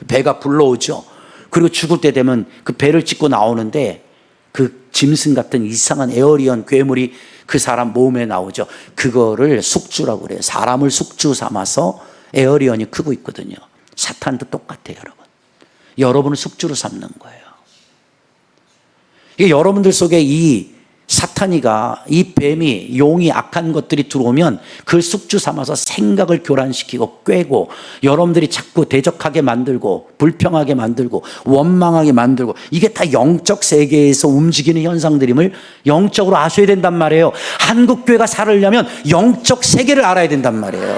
배가 불러오죠. 그리고 죽을 때 되면 그 배를 찢고 나오는데 그 짐승 같은 이상한 에어리언 괴물이 그 사람 몸에 나오죠. 그거를 숙주라고 그래요. 사람을 숙주 삼아서 에어리언이 크고 있거든요. 사탄도 똑같아요, 여러분. 여러분을 숙주로 삼는 거예요. 이게 여러분들 속에 이 사탄이가, 이 뱀이, 용이 악한 것들이 들어오면 그걸 숙주 삼아서 생각을 교란시키고 꿰고 여러분들이 자꾸 대적하게 만들고 불평하게 만들고 원망하게 만들고 이게 다 영적 세계에서 움직이는 현상들임을 영적으로 아셔야 된단 말이에요. 한국교회가 살으려면 영적 세계를 알아야 된단 말이에요.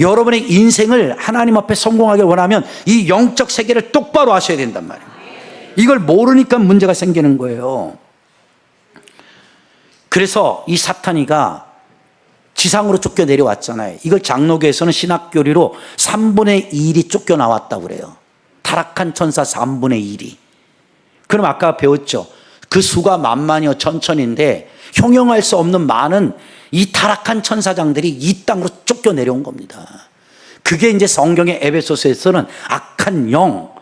여러분의 인생을 하나님 앞에 성공하길 원하면 이 영적 세계를 똑바로 아셔야 된단 말이에요. 이걸 모르니까 문제가 생기는 거예요. 그래서 이 사탄이가 지상으로 쫓겨 내려왔잖아요. 이걸 장로교에서는 신학교리로 3분의 1이 쫓겨 나왔다고 그래요. 타락한 천사 3분의 1이. 그럼 아까 배웠죠. 그 수가 만만이요 천천인데 형용할 수 없는 많은 이 타락한 천사장들이 이 땅으로 쫓겨 내려온 겁니다. 그게 이제 성경의 에베소서에서는 악한 영,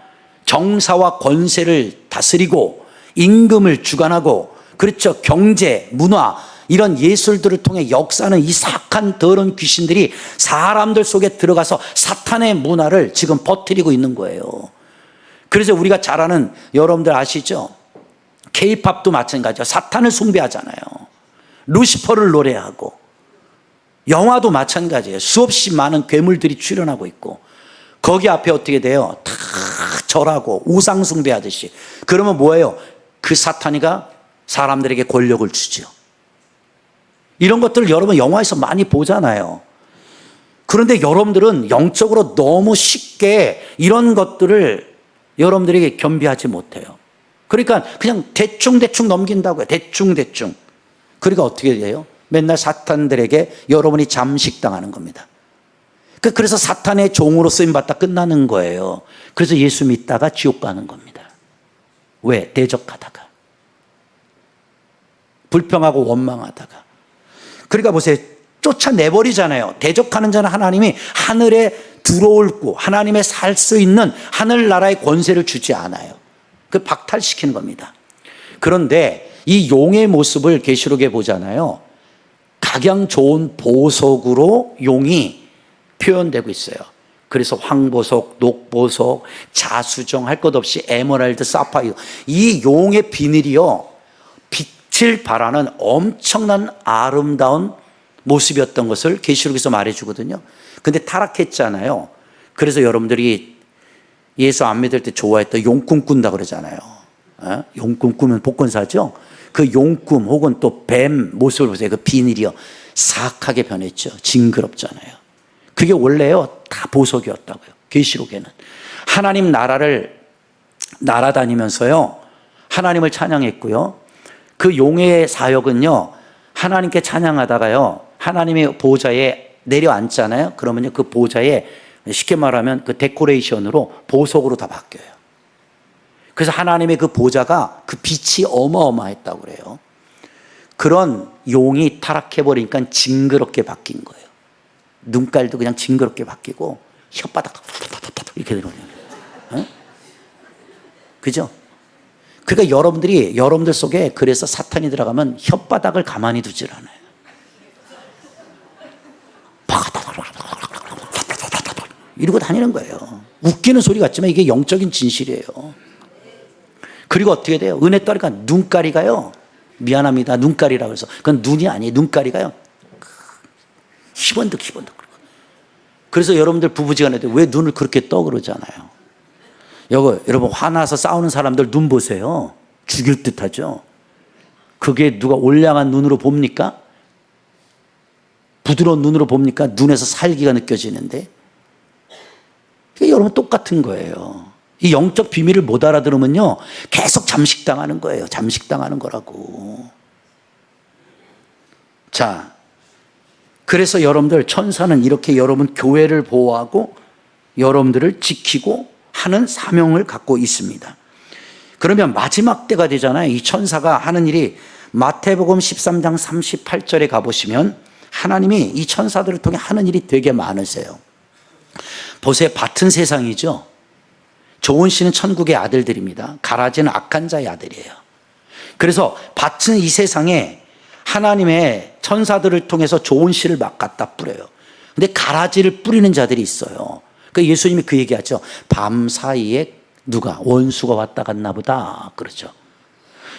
정사와 권세를 다스리고 임금을 주관하고 그렇죠. 경제, 문화 이런 예술들을 통해 역사는 이 사악한 더러운 귀신들이 사람들 속에 들어가서 사탄의 문화를 지금 퍼뜨리고 있는 거예요. 그래서 우리가 잘 아는 여러분들 아시죠? K-팝도 마찬가지죠. 사탄을 숭배하잖아요. 루시퍼를 노래하고 영화도 마찬가지예요. 수없이 많은 괴물들이 출연하고 있고 거기 앞에 어떻게 돼요? 다 절하고 우상 숭배하듯이. 그러면 뭐예요? 그 사탄이가 사람들에게 권력을 주죠. 이런 것들을 여러분 영화에서 많이 보잖아요. 그런데 여러분들은 영적으로 너무 쉽게 이런 것들을 여러분들에게 겸비하지 못해요. 그러니까 그냥 대충 넘긴다고요. 대충. 그러니까 어떻게 돼요? 맨날 사탄들에게 여러분이 잠식당하는 겁니다. 그래서 사탄의 종으로 쓰임받다 끝나는 거예요. 그래서 예수 믿다가 지옥 가는 겁니다. 왜? 대적하다가. 불평하고 원망하다가. 그러니까 보세요. 쫓아내버리잖아요. 대적하는 자는 하나님이 하늘에 들어올고 하나님의 살 수 있는 하늘나라의 권세를 주지 않아요. 그 박탈시키는 겁니다. 그런데 이 용의 모습을 계시록에 보잖아요. 각양 좋은 보석으로 용이 표현되고 있어요. 그래서 황보석, 녹보석, 자수정 할 것 없이 에메랄드, 사파이어, 이 용의 비늘이요, 빛을 발하는 엄청난 아름다운 모습이었던 것을 계시록에서 말해주거든요. 근데 타락했잖아요. 그래서 여러분들이 예수 안 믿을 때 좋아했던 용꿈 꾼다 그러잖아요. 용꿈 꾸면 복권 사죠. 그 용꿈 혹은 또 뱀 모습을 보세요. 그 비늘이요, 사악하게 변했죠. 징그럽잖아요. 그게 원래요 다 보석이었다고요. 계시록에는 하나님 나라를 날아다니면서요 하나님을 찬양했고요. 그 용의 사역은요, 하나님께 찬양하다가요 하나님의 보좌에 내려앉잖아요. 그러면요 그 보좌에 쉽게 말하면 그 데코레이션으로 보석으로 다 바뀌어요. 그래서 하나님의 그 보좌가 그 빛이 어마어마했다고 그래요. 그런 용이 타락해버리니까 징그럽게 바뀐 거예요. 눈깔도 그냥 징그럽게 바뀌고 혓바닥 이렇게 되거든요. 그죠? 그러니까 여러분들 속에 그래서 사탄이 들어가면 혓바닥을 가만히 두질 않아요. 이러고 다니는 거예요. 웃기는 소리 같지만 이게 영적인 진실이에요. 그리고 어떻게 돼요? 은혜 떨이가 눈가리가요, 미안합니다, 눈가리라고 해서 그건 눈이 아니에요. 눈가리가요 희번득. 그래서 여러분들 부부지간에 왜 눈을 그렇게 떠 그러잖아요. 여러분 화나서 싸우는 사람들 눈 보세요. 죽일 듯하죠. 그게 누가 올량한 눈으로 봅니까? 부드러운 눈으로 봅니까? 눈에서 살기가 느껴지는데. 여러분 똑같은 거예요. 이 영적 비밀을 못 알아들으면요 계속 잠식당하는 거예요. 잠식당하는 거라고. 자, 그래서 여러분들 천사는 이렇게 여러분 교회를 보호하고 여러분들을 지키고 하는 사명을 갖고 있습니다. 그러면 마지막 때가 되잖아요. 이 천사가 하는 일이 마태복음 13장 38절에 가보시면 하나님이 이 천사들을 통해 하는 일이 되게 많으세요. 보세요. 밭은 세상이죠. 좋은 씨는 천국의 아들들입니다. 가라지는 악한 자의 아들이에요. 그래서 밭은 이 세상에 하나님의 천사들을 통해서 좋은 씨를 막 갖다 뿌려요. 근데 가라지를 뿌리는 자들이 있어요. 그 예수님이 그 얘기하죠. 밤 사이에 누가 원수가 왔다 갔나 보다 그러죠.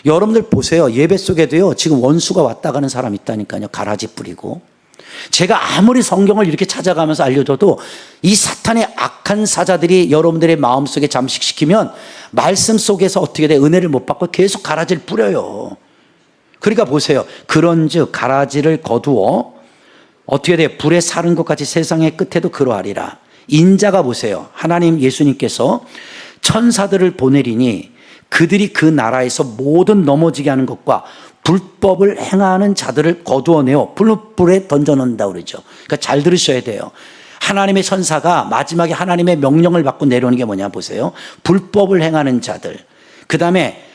여러분들 보세요. 예배 속에도요 지금 원수가 왔다 가는 사람 있다니까요. 가라지 뿌리고. 제가 아무리 성경을 이렇게 찾아가면서 알려줘도 이 사탄의 악한 사자들이 여러분들의 마음속에 잠식시키면 말씀 속에서 어떻게 돼? 은혜를 못 받고 계속 가라지를 뿌려요. 그러니까 보세요. 그런즉 가라지를 거두어 어떻게 돼? 불에 사른 것 같이 세상의 끝에도 그러하리라. 인자가 보세요. 하나님 예수님께서 천사들을 보내리니 그들이 그 나라에서 모든 넘어지게 하는 것과 불법을 행하는 자들을 거두어내어 불에 던져놓는다고 그러죠. 그러니까 잘 들으셔야 돼요. 하나님의 천사가 마지막에 하나님의 명령을 받고 내려오는 게 뭐냐 보세요. 불법을 행하는 자들, 그 다음에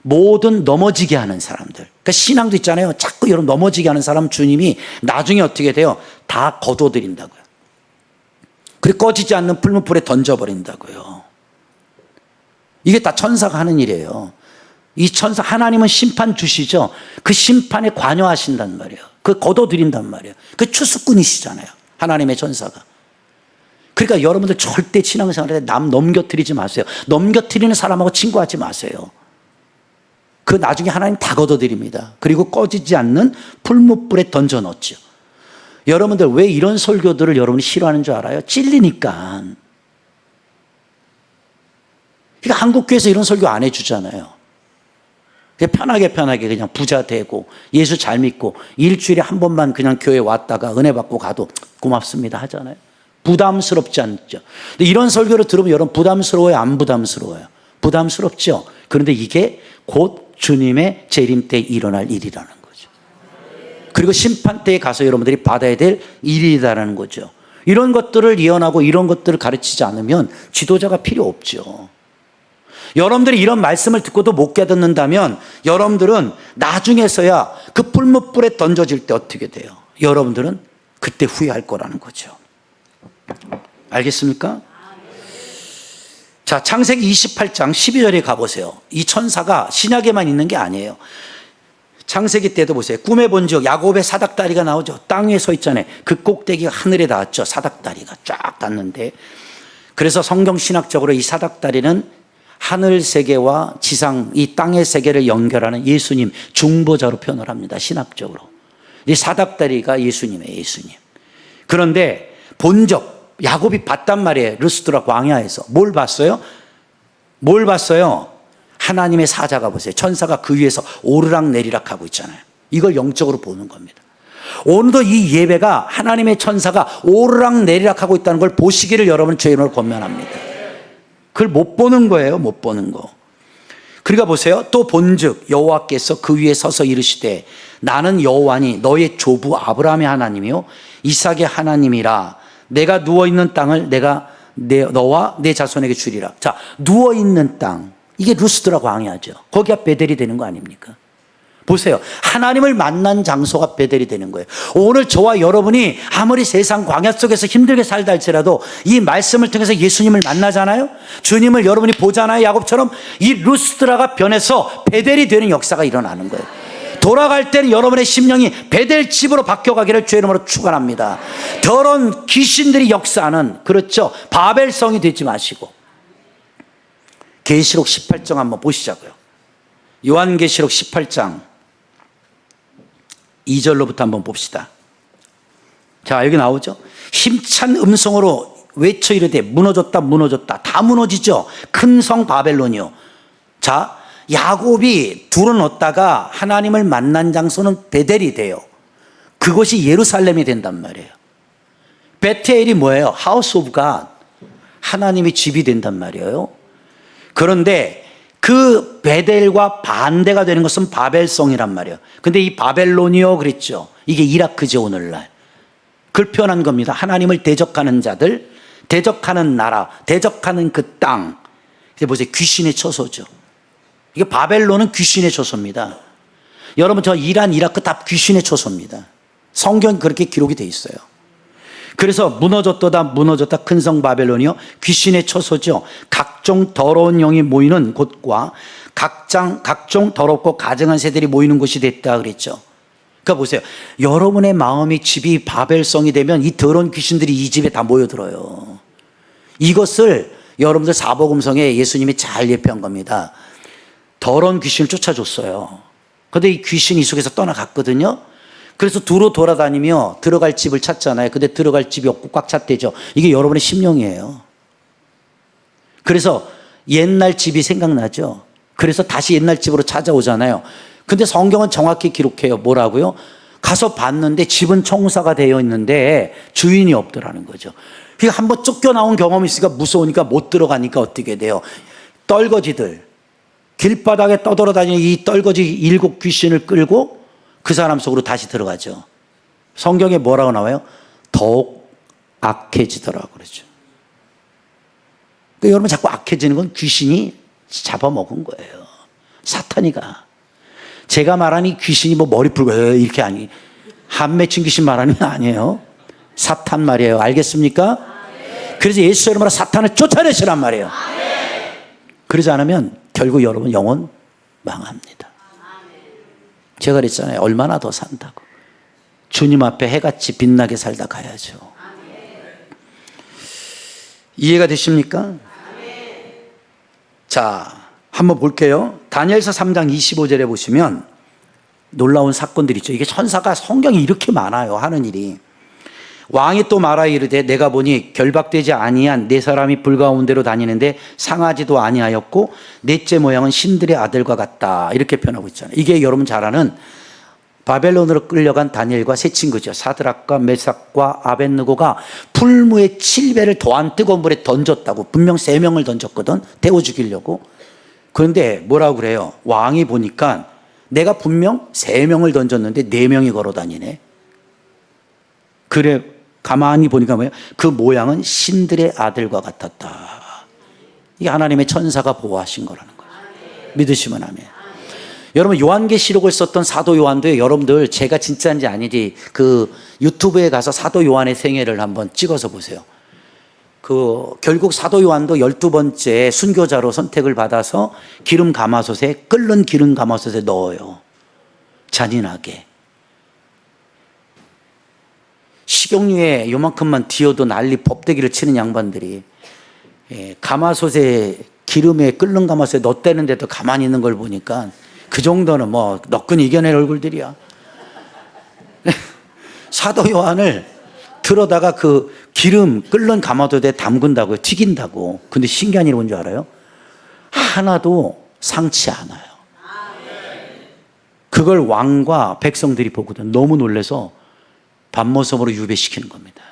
모든 넘어지게 하는 사람들. 그러니까 신앙도 있잖아요. 자꾸 여러분 넘어지게 하는 사람 주님이 나중에 어떻게 돼요? 다 거둬들인다고요. 그리고 꺼지지 않는 풀무불에 던져버린다고요. 이게 다 천사가 하는 일이에요. 이 천사, 하나님은 심판 주시죠. 그 심판에 관여하신단 말이에요. 그 거둬들인단 말이에요. 그 추수꾼이시잖아요. 하나님의 천사가. 그러니까 여러분들 절대 신앙생활에 남 넘겨뜨리지 마세요. 넘겨뜨리는 사람하고 친구하지 마세요. 그 나중에 하나님 다 거둬들입니다. 그리고 꺼지지 않는 풀무불에 던져넣죠. 여러분들 왜 이런 설교들을 여러분이 싫어하는 줄 알아요? 찔리니까. 그러니까 한국교회에서 이런 설교 안 해주잖아요. 편하게 그냥 부자 되고 예수 잘 믿고 일주일에 한 번만 그냥 교회 왔다가 은혜 받고 가도 고맙습니다 하잖아요. 부담스럽지 않죠. 근데 이런 설교를 들으면 여러분 부담스러워요? 안 부담스러워요? 부담스럽죠. 그런데 이게 곧 주님의 재림 때 일어날 일이라는 거죠. 그리고 심판 때에 가서 여러분들이 받아야 될 일이다라는 거죠. 이런 것들을 예언하고 이런 것들을 가르치지 않으면 지도자가 필요 없죠. 여러분들이 이런 말씀을 듣고도 못 깨닫는다면 여러분들은 나중에서야 그 풀무불에 던져질 때 어떻게 돼요? 여러분들은 그때 후회할 거라는 거죠. 알겠습니까? 자, 창세기 28장 12절에 가보세요. 이 천사가 신약에만 있는 게 아니에요. 창세기 때도 보세요. 꿈에 본즉 야곱의 사닥다리가 나오죠. 땅 위에 서 있잖아요. 그 꼭대기가 하늘에 닿았죠. 사닥다리가 쫙 닿는데, 그래서 성경 신학적으로 이 사닥다리는 하늘 세계와 지상 이 땅의 세계를 연결하는 예수님 중보자로 표현을 합니다. 신학적으로 이 사닥다리가 예수님이에요. 예수님. 그런데 본적 야곱이 봤단 말이에요. 르스드라 광야에서 뭘 봤어요? 뭘 봤어요? 하나님의 사자가 보세요. 천사가 그 위에서 오르락 내리락 하고 있잖아요. 이걸 영적으로 보는 겁니다. 오늘도 이 예배가 하나님의 천사가 오르락 내리락 하고 있다는 걸 보시기를 여러분 주의 이름으로 권면합니다. 그걸 못 보는 거예요. 못 보는 거. 그러니까 보세요. 또 본즉 여호와께서 그 위에 서서 이르시되 나는 여호와니 너의 조부 아브라함의 하나님이요 이삭의 하나님이라. 내가 누워있는 땅을 내가 너와 내 자손에게 주리라. 자, 누워있는 땅, 이게 루스드라 광야죠. 거기가 베델이 되는 거 아닙니까? 보세요. 하나님을 만난 장소가 베델이 되는 거예요. 오늘 저와 여러분이 아무리 세상 광야 속에서 힘들게 살다 할지라도 이 말씀을 통해서 예수님을 만나잖아요. 주님을 여러분이 보잖아요. 야곱처럼 이 루스드라가 변해서 베델이 되는 역사가 일어나는 거예요. 돌아갈 때는 여러분의 심령이 베델 집으로 바뀌어가기를 주의 이름으로 축원합니다. 더러운 귀신들이 역사하는, 그렇죠, 바벨성이 되지 마시고. 계시록 18장 한번 보시자고요. 요한계시록 18장 2절로부터 한번 봅시다. 자, 여기 나오죠. 힘찬 음성으로 외쳐 이르되 무너졌다 무너졌다. 다 무너지죠. 큰 성 바벨론이요. 자, 야곱이 둘러놓다가 하나님을 만난 장소는 베델이 돼요. 그것이 예루살렘이 된단 말이에요. 베텔이 뭐예요? 하우스 오브 갓, 하나님의 집이 된단 말이에요. 그런데 그 베델과 반대가 되는 것은 바벨성이란 말이에요. 근데 이 바벨론이요 그랬죠. 이게 이라크죠. 오늘날 그걸 표현한 겁니다. 하나님을 대적하는 자들, 대적하는 나라, 대적하는 그 땅. 이제 보세요. 귀신의 처소죠. 이게 바벨론은 귀신의 처소입니다. 여러분, 저 이란, 이라크 다 귀신의 처소입니다. 성경 그렇게 기록이 돼 있어요. 그래서 무너졌도다 무너졌다 큰 성 바벨론이요 귀신의 처소죠. 각종 더러운 영이 모이는 곳과 각종 더럽고 가증한 새들이 모이는 곳이 됐다 그랬죠. 그러니까 보세요. 여러분의 마음이 집이 바벨성이 되면 이 더러운 귀신들이 이 집에 다 모여들어요. 이것을 여러분들 사복음성에 예수님이 잘 예표한 겁니다. 더러운 귀신을 쫓아줬어요. 그런데 이 귀신이 이 속에서 떠나갔거든요. 그래서 두루 돌아다니며 들어갈 집을 찾잖아요. 근데 들어갈 집이 없고 꽉 찼대죠. 이게 여러분의 심령이에요. 그래서 옛날 집이 생각나죠. 그래서 다시 옛날 집으로 찾아오잖아요. 근데 성경은 정확히 기록해요. 뭐라고요? 가서 봤는데 집은 청사가 되어 있는데 주인이 없더라는 거죠. 그러니까 한번 쫓겨나온 경험이 있으니까 무서우니까 못 들어가니까 어떻게 돼요? 떨거지들, 길바닥에 떠돌아다니는 이 떨거지 7 귀신을 끌고 그 사람 속으로 다시 들어가죠. 성경에 뭐라고 나와요? 더욱 악해지더라고 그러죠. 그러니까 여러분 자꾸 악해지는 건 귀신이 잡아먹은 거예요. 사탄이가. 제가 말하는 이 귀신이 뭐 머리 풀고 이렇게 아니, 한 맺힌 귀신 말하는 게 아니에요. 사탄 말이에요. 알겠습니까? 그래서 예수 이름으로 사탄을 쫓아내시란 말이에요. 그러지 않으면 결국 여러분 영혼 망합니다. 제가 그랬잖아요. 얼마나 더 산다고. 주님 앞에 해같이 빛나게 살다 가야죠. 이해가 되십니까? 자, 한번 볼게요. 다니엘서 3장 25절에 보시면 놀라운 사건들이 있죠. 이게 천사가 성경에 이렇게 많아요. 하는 일이. 왕이 또 말하여 이르되 내가 보니 결박되지 아니한 네 사람이 불 가운데로 다니는데 상하지도 아니하였고 넷째 모양은 신들의 아들과 같다. 이렇게 표현하고 있잖아요. 이게 여러분 잘 아는 바벨론으로 끌려간 다니엘과 세 친구죠. 사드락과 메삭과 아벳느고가 풀무에 7배를 더한 뜨거운 물에 던졌다고. 분명 3명을 던졌거든. 데워 죽이려고. 그런데 뭐라고 그래요? 왕이 보니까 내가 분명 3명을 던졌는데 4명이 걸어 다니네. 그래 가만히 보니까 뭐예요? 그 모양은 신들의 아들과 같았다. 이게 하나님의 천사가 보호하신 거라는 거예요. 믿으시면 아멘. 여러분 요한계시록을 썼던 사도 요한도요. 여러분들 제가 진짜인지 아닌지 그 유튜브에 가서 사도 요한의 생애를 한번 찍어서 보세요. 그 결국 사도 요한도 12번째 순교자로 선택을 받아서 기름 가마솥에 끓는 기름 가마솥에 넣어요. 잔인하게. 식용유에 요만큼만 뒤어도 난리 법대기를 치는 양반들이 가마솥에 기름에 끓는 가마솥에 넣대는데도 가만히 있는 걸 보니까 그 정도는 뭐 너끈히 이겨낼 얼굴들이야. 사도 요한을 들어다가 그 기름 끓는 가마솥에 담근다고요. 튀긴다고. 근데 신기한 일이 뭔지 알아요? 하나도 상치 않아요. 그걸 왕과 백성들이 보거든. 너무 놀라서 밥모섬으로 유배시키는 겁니다.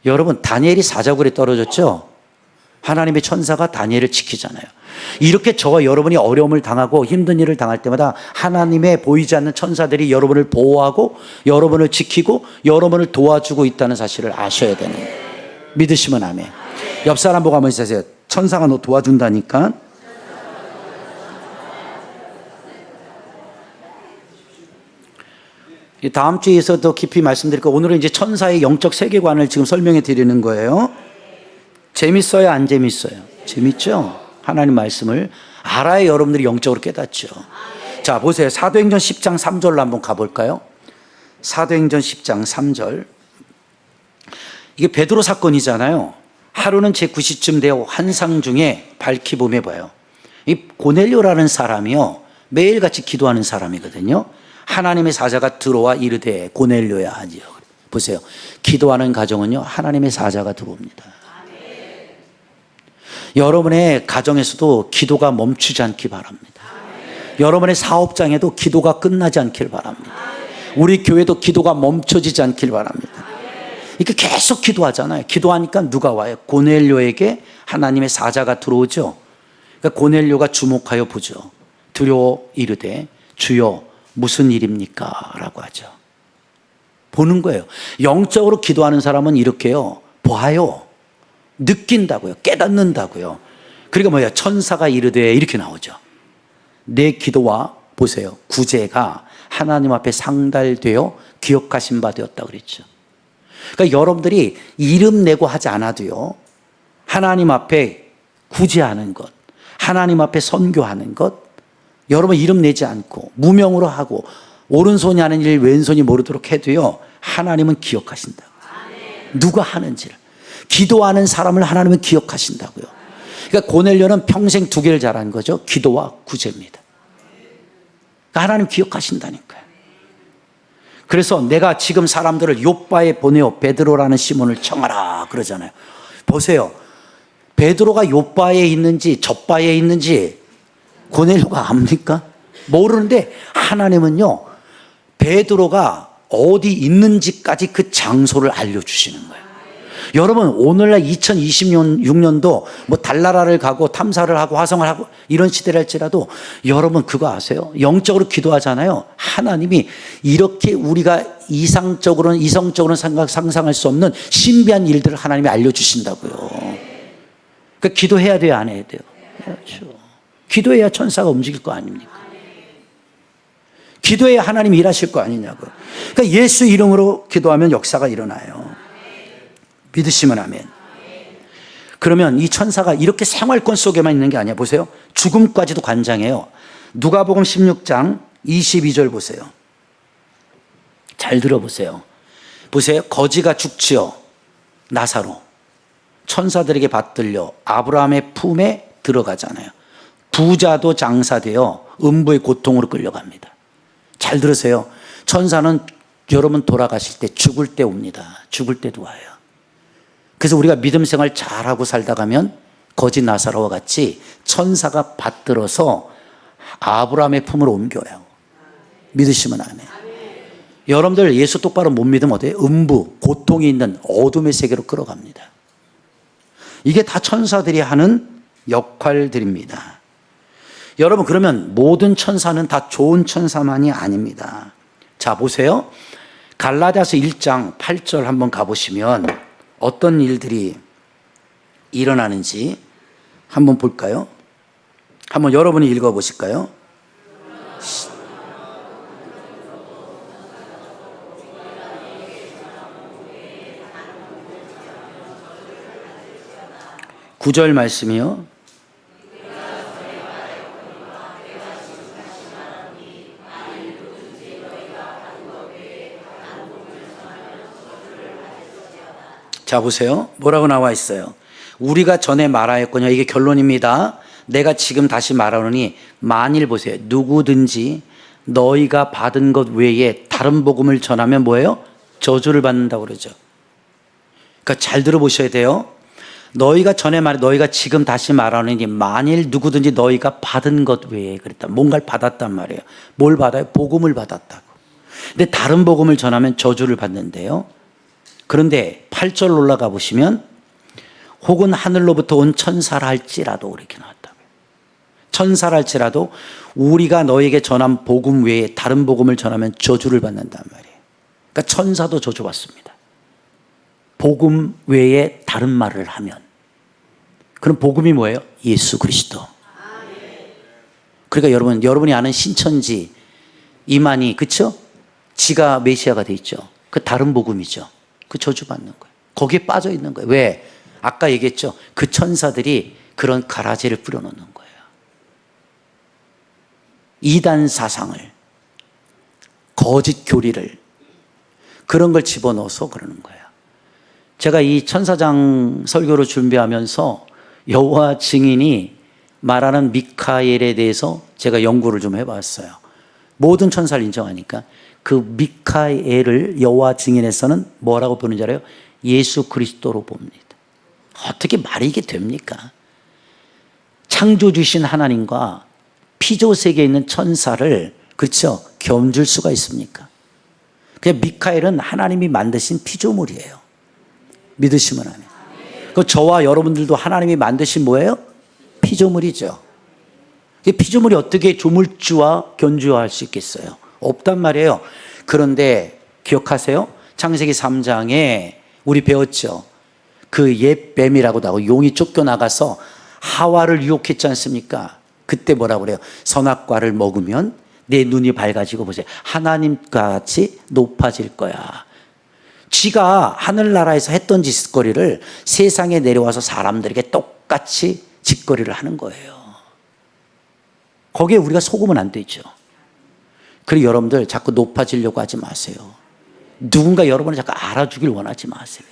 여러분, 다니엘이 사자굴에 떨어졌죠? 하나님의 천사가 다니엘을 지키잖아요. 이렇게 저와 여러분이 어려움을 당하고 힘든 일을 당할 때마다 하나님의 보이지 않는 천사들이 여러분을 보호하고 여러분을 지키고 여러분을 도와주고 있다는 사실을 아셔야 되는 거예요. 믿으시면 아멘. 옆 사람 보고 한번 하세요. 천사가 너 도와준다니까. 다음 주에서 더 깊이 말씀드릴 거. 오늘은 이제 천사의 영적 세계관을 지금 설명해 드리는 거예요. 재밌어요, 안 재밌어요? 재밌죠? 하나님 말씀을 알아야 여러분들이 영적으로 깨닫죠. 자, 보세요. 사도행전 10장 3절로 한번 가볼까요? 사도행전 10장 3절. 이게 베드로 사건이잖아요. 하루는 제 9시쯤 되어 환상 중에 밝히 보며 봐요. 이 고넬료라는 사람이요, 매일같이 기도하는 사람이거든요. 하나님의 사자가 들어와 이르되 고넬료야 하지요. 보세요. 기도하는 가정은요, 하나님의 사자가 들어옵니다. 여러분의 가정에서도 기도가 멈추지 않기 바랍니다. 여러분의 사업장에도 기도가 끝나지 않길 바랍니다. 우리 교회도 기도가 멈춰지지 않길 바랍니다. 이렇게 계속 기도하잖아요. 기도하니까 누가 와요? 고넬료에게 하나님의 사자가 들어오죠. 그러니까 고넬료가 주목하여 보죠. 두려워 이르되 주여 무슨 일입니까? 라고 하죠. 보는 거예요. 영적으로 기도하는 사람은 이렇게요, 봐요. 느낀다고요. 깨닫는다고요. 그러니까 뭐야? 천사가 이르되 이렇게 나오죠. 내 기도와 보세요, 구제가 하나님 앞에 상달되어 기억하신 바 되었다 그랬죠. 그러니까 여러분들이 이름 내고 하지 않아도요, 하나님 앞에 구제하는 것, 하나님 앞에 선교하는 것, 여러분 이름 내지 않고 무명으로 하고 오른손이 하는 일 왼손이 모르도록 해도요, 하나님은 기억하신다. 누가 하는지를. 기도하는 사람을 하나님은 기억하신다고요. 그러니까 고넬료는 평생 두 개를 잘한 거죠. 기도와 구제입니다. 그러니까 하나님 기억하신다니까요. 그래서 내가 지금 사람들을 욥바에 보내어 베드로라는 시몬을 청하라 그러잖아요. 보세요. 베드로가 욥바에 있는지 젖바에 있는지 고넬료가 압니까? 모르는데 하나님은요, 베드로가 어디 있는지까지 그 장소를 알려주시는 거예요. 여러분, 오늘날 2026년도 뭐 달나라를 가고 탐사를 하고 화성을 하고 이런 시대랄지라도 여러분 그거 아세요? 영적으로 기도하잖아요. 하나님이 이렇게 우리가 이성적으로는 상상할 수 없는 신비한 일들을 하나님이 알려주신다고요. 그러니까 기도해야 돼요, 안 해야 돼요? 그렇죠. 기도해야 천사가 움직일 거 아닙니까? 기도해야 하나님이 일하실 거 아니냐고요. 그러니까 예수 이름으로 기도하면 역사가 일어나요. 믿으시면 아멘. 그러면 이 천사가 이렇게 생활권 속에만 있는 게 아니야. 보세요. 죽음까지도 관장해요. 누가복음 16장 22절 보세요. 잘 들어보세요. 보세요. 거지가 죽지요. 나사로. 천사들에게 받들려 아브라함의 품에 들어가잖아요. 부자도 장사되어 음부의 고통으로 끌려갑니다. 잘 들으세요. 천사는 여러분 돌아가실 때 죽을 때 옵니다. 죽을 때도 와요. 그래서 우리가 믿음 생활 잘하고 살다 가면 거지 나사로와 같이 천사가 받들어서 아브라함의 품으로 옮겨요. 믿으시면 아멘. 여러분들 예수 똑바로 못 믿으면 어때요? 음부, 고통이 있는 어둠의 세계로 끌어갑니다. 이게 다 천사들이 하는 역할들입니다. 여러분, 그러면 모든 천사는 다 좋은 천사만이 아닙니다. 자, 보세요. 갈라디아서 1장 8절 한번 가보시면 어떤 일들이 일어나는지 한번 볼까요? 한번 여러분이 읽어보실까요? (9절) 말씀이요. 자, 보세요. 뭐라고 나와 있어요? 우리가 전에 말하였거니와, 이게 결론입니다. 내가 지금 다시 말하노니, 만일 보세요. 누구든지 너희가 받은 것 외에 다른 복음을 전하면 뭐예요? 저주를 받는다고 그러죠. 그러니까 잘 들어보셔야 돼요. 너희가 전에 너희가 지금 다시 말하노니, 만일 누구든지 너희가 받은 것 외에, 그랬다. 뭔가를 받았단 말이에요. 뭘 받아요? 복음을 받았다고. 근데 다른 복음을 전하면 저주를 받는데요. 그런데 8절 올라가 보시면, 혹은 하늘로부터 온 천사라 할지라도, 이렇게 나왔다고요. 천사라 할지라도 우리가 너에게 전한 복음 외에 다른 복음을 전하면 저주를 받는단 말이에요. 그러니까 천사도 저주받습니다. 복음 외에 다른 말을 하면. 그럼 복음이 뭐예요? 예수 그리스도. 그러니까 여러분이 아는 신천지 이만희, 그쵸? 지가 메시아가 돼 있죠. 그 다른 복음이죠. 그 저주받는 거예요. 거기에 빠져 있는 거예요. 왜? 아까 얘기했죠. 그 천사들이 그런 가라지를 뿌려놓는 거예요. 이단 사상을, 거짓 교리를, 그런 걸 집어넣어서 그러는 거예요. 제가 이 천사장 설교를 준비하면서 여호와 증인이 말하는 미카엘에 대해서 제가 연구를 좀 해봤어요. 모든 천사를 인정하니까 그 미카엘을 여호와 증인에서는 뭐라고 보는지 알아요? 예수 그리스도로 봅니다. 어떻게 말이 이게 됩니까? 창조주신 하나님과 피조세계에 있는 천사를, 그렇죠, 겸줄 수가 있습니까? 그냥 미카엘은 하나님이 만드신 피조물이에요. 믿으시면 아멘. 그 저와 여러분들도 하나님이 만드신 뭐예요? 피조물이죠. 피조물이 어떻게 조물주와 견주할 수 있겠어요? 없단 말이에요. 그런데 기억하세요? 창세기 3장에 우리 배웠죠. 그 옛 뱀이라고 나오고 용이 쫓겨나가서 하와를 유혹했지 않습니까? 그때 뭐라고 그래요? 선악과를 먹으면 내 눈이 밝아지고, 보세요, 하나님과 같이 높아질 거야. 지가 하늘나라에서 했던 짓거리를 세상에 내려와서 사람들에게 똑같이 짓거리를 하는 거예요. 거기에 우리가 속으면 안 되죠. 그리고 여러분들 자꾸 높아지려고 하지 마세요. 누군가 여러분을 자꾸 알아주길 원하지 마세요.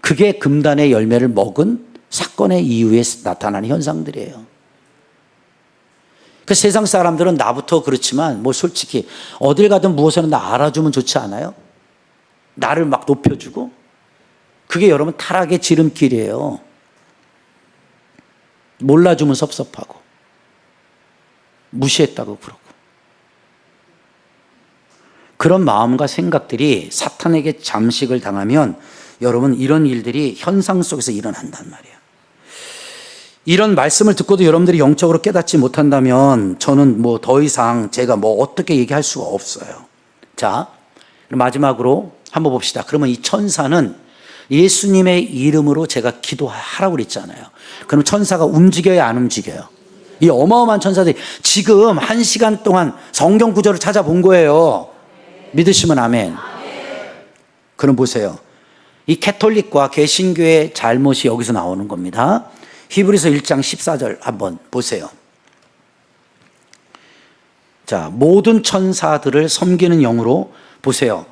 그게 금단의 열매를 먹은 사건의 이후에 나타나는 현상들이에요. 그 세상 사람들은 나부터 그렇지만 뭐 솔직히 어딜 가든 무엇에는 나 알아주면 좋지 않아요? 나를 막 높여주고. 그게 여러분 타락의 지름길이에요. 몰라주면 섭섭하고 무시했다고 그러고. 그런 마음과 생각들이 사탄에게 잠식을 당하면 여러분 이런 일들이 현상 속에서 일어난단 말이에요. 이런 말씀을 듣고도 여러분들이 영적으로 깨닫지 못한다면 저는 뭐 더 이상 제가 뭐 어떻게 얘기할 수가 없어요. 자, 마지막으로 한번 봅시다. 그러면 이 천사는 예수님의 이름으로 제가 기도하라고 그랬잖아요. 그럼 천사가 움직여요, 안 움직여요? 이 어마어마한 천사들이 지금 1시간 동안 성경 구절을 찾아본 거예요. 믿으시면 아멘. 그럼 보세요. 이 캐톨릭과 개신교의 잘못이 여기서 나오는 겁니다. 히브리서 1장 14절 한번 보세요. 자, 모든 천사들을 섬기는 영으로, 보세요,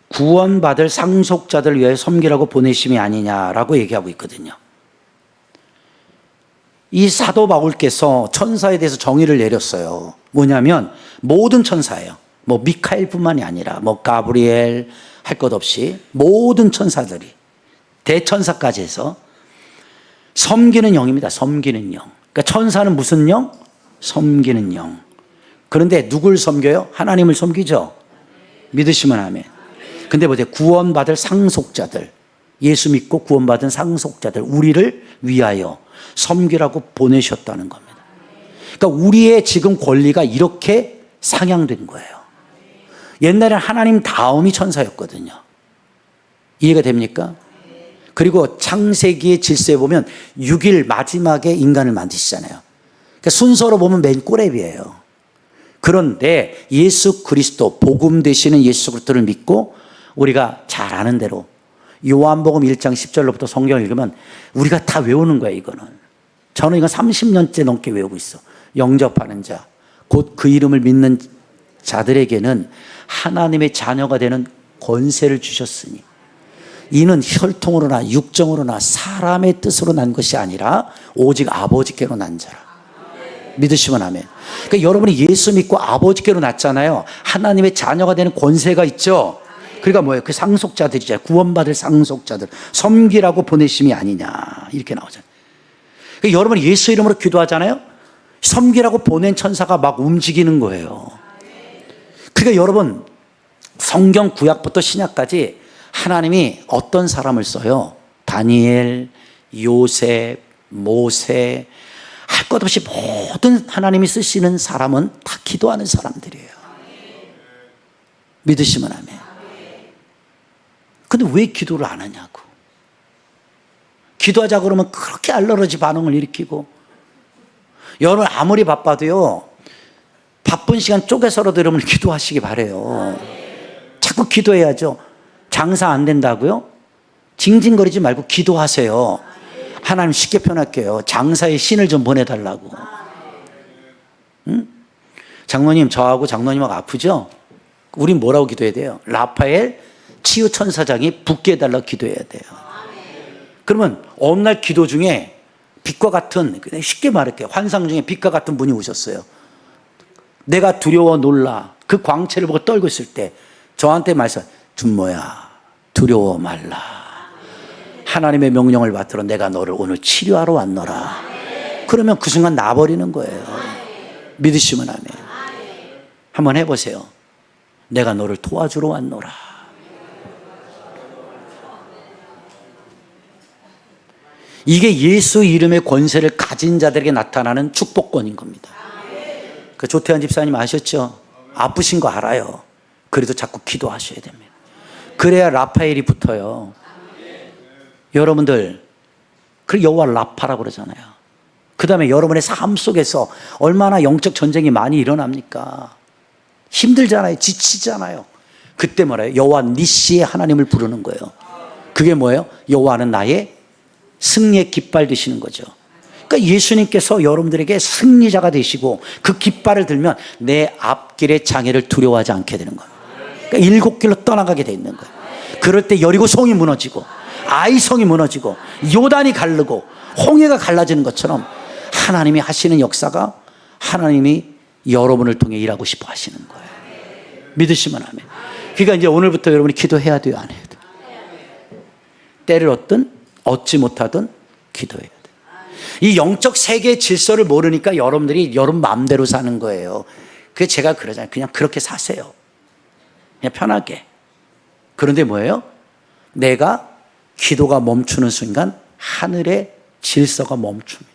구원받을 상속자들을 위해 섬기라고 보내심이 아니냐라고 얘기하고 있거든요. 이 사도 바울께서 천사에 대해서 정의를 내렸어요. 뭐냐면 모든 천사예요. 뭐 미카엘뿐만이 아니라 뭐 가브리엘 할 것 없이 모든 천사들이, 대천사까지 해서 섬기는 영입니다. 섬기는 영. 그러니까 천사는 무슨 영? 섬기는 영. 그런데 누굴 섬겨요? 하나님을 섬기죠. 믿으시면 아멘. 근데 보세요. 구원받을 상속자들, 예수 믿고 구원받은 상속자들, 우리를 위하여 섬기라고 보내셨다는 겁니다. 그러니까 우리의 지금 권리가 이렇게 상향된 거예요. 옛날에는 하나님 다음이 천사였거든요. 이해가 됩니까? 그리고 창세기의 질서에 보면 6일 마지막에 인간을 만드시잖아요. 그러니까 순서로 보면 맨 꼬랩이에요. 그런데 예수 그리스도, 복음 되시는 예수 그리스도를 믿고 우리가 잘 아는 대로 요한복음 1장 10절로부터 성경을 읽으면 우리가 다 외우는 거예요. 이거는 저는 이거 30년째 넘게 외우고 있어. 영접하는 자, 곧 그 이름을 믿는 자들에게는 하나님의 자녀가 되는 권세를 주셨으니. 이는 혈통으로나 육정으로나 사람의 뜻으로 난 것이 아니라 오직 아버지께로 난 자라. 믿으시면 아멘. 그러니까 여러분이 예수 믿고 아버지께로 났잖아요. 하나님의 자녀가 되는 권세가 있죠. 그러니까 뭐예요? 그 상속자들이잖아요. 구원받을 상속자들. 섬기라고 보내심이 아니냐. 이렇게 나오잖아요. 그러니까 여러분이 예수 이름으로 기도하잖아요. 섬기라고 보낸 천사가 막 움직이는 거예요. 그러니까 여러분, 성경 구약부터 신약까지 하나님이 어떤 사람을 써요? 다니엘, 요셉, 모세, 할 것 없이 모든 하나님이 쓰시는 사람은 다 기도하는 사람들이에요. 믿으시면 아멘. 근데 왜 기도를 안 하냐고. 기도하자 그러면 그렇게 알러러지 반응을 일으키고, 여러분 아무리 바빠도요, 바쁜 시간 쪼개서라도 여러분 기도하시기 바래요. 자꾸 기도해야죠. 장사 안 된다고요? 징징거리지 말고 기도하세요. 하나님 쉽게 표현할게요. 장사의 신을 좀 보내달라고. 응? 장로님, 저하고 장로님하고 아프죠? 우린 뭐라고 기도해야 돼요? 라파엘 치유천사장이 붓게 해달라고 기도해야 돼요. 그러면 어느 날 기도 중에 빛과 같은, 쉽게 말할게요. 환상 중에 빛과 같은 분이 오셨어요. 내가 두려워 놀라 그 광채를 보고 떨고 있을 때 저한테 말씀, 준모야 두려워 말라. 하나님의 명령을 받들어 내가 너를 오늘 치료하러 왔노라. 그러면 그 순간 나버리는 거예요. 믿으시면 아멘. 한번 해보세요. 내가 너를 도와주러 왔노라. 이게 예수 이름의 권세를 가진 자들에게 나타나는 축복권인 겁니다. 그 조태환 집사님 아셨죠? 아프신 거 알아요. 그래도 자꾸 기도하셔야 됩니다. 그래야 라파엘이 붙어요. 여러분들, 그 여호와 라파라고 그러잖아요. 그 다음에 여러분의 삶 속에서 얼마나 영적 전쟁이 많이 일어납니까? 힘들잖아요. 지치잖아요. 그때 뭐래요? 여호와 니시의 하나님을 부르는 거예요. 그게 뭐예요? 여호와는 나의 승리의 깃발 되시는 거죠. 그러니까 예수님께서 여러분들에게 승리자가 되시고 그 깃발을 들면 내 앞길의 장애를 두려워하지 않게 되는 거예요. 그러니까 7길로 떠나가게 돼 있는 거예요. 그럴 때 여리고성이 무너지고 아이성이 무너지고 요단이 가르고 홍해가 갈라지는 것처럼 하나님이 하시는 역사가 하나님이 여러분을 통해 일하고 싶어 하시는 거예요. 믿으시면 아멘. 그러니까 이제 오늘부터 여러분이 기도해야 돼요, 안 해야 돼요? 때를 얻지 못하든 기도해야 돼요. 이 영적 세계의 질서를 모르니까 여러분들이 여러분 마음대로 사는 거예요. 그게 제가 그러잖아요. 그냥 그렇게 사세요. 그냥 편하게. 그런데 뭐예요? 내가 기도가 멈추는 순간 하늘의 질서가 멈춥니다.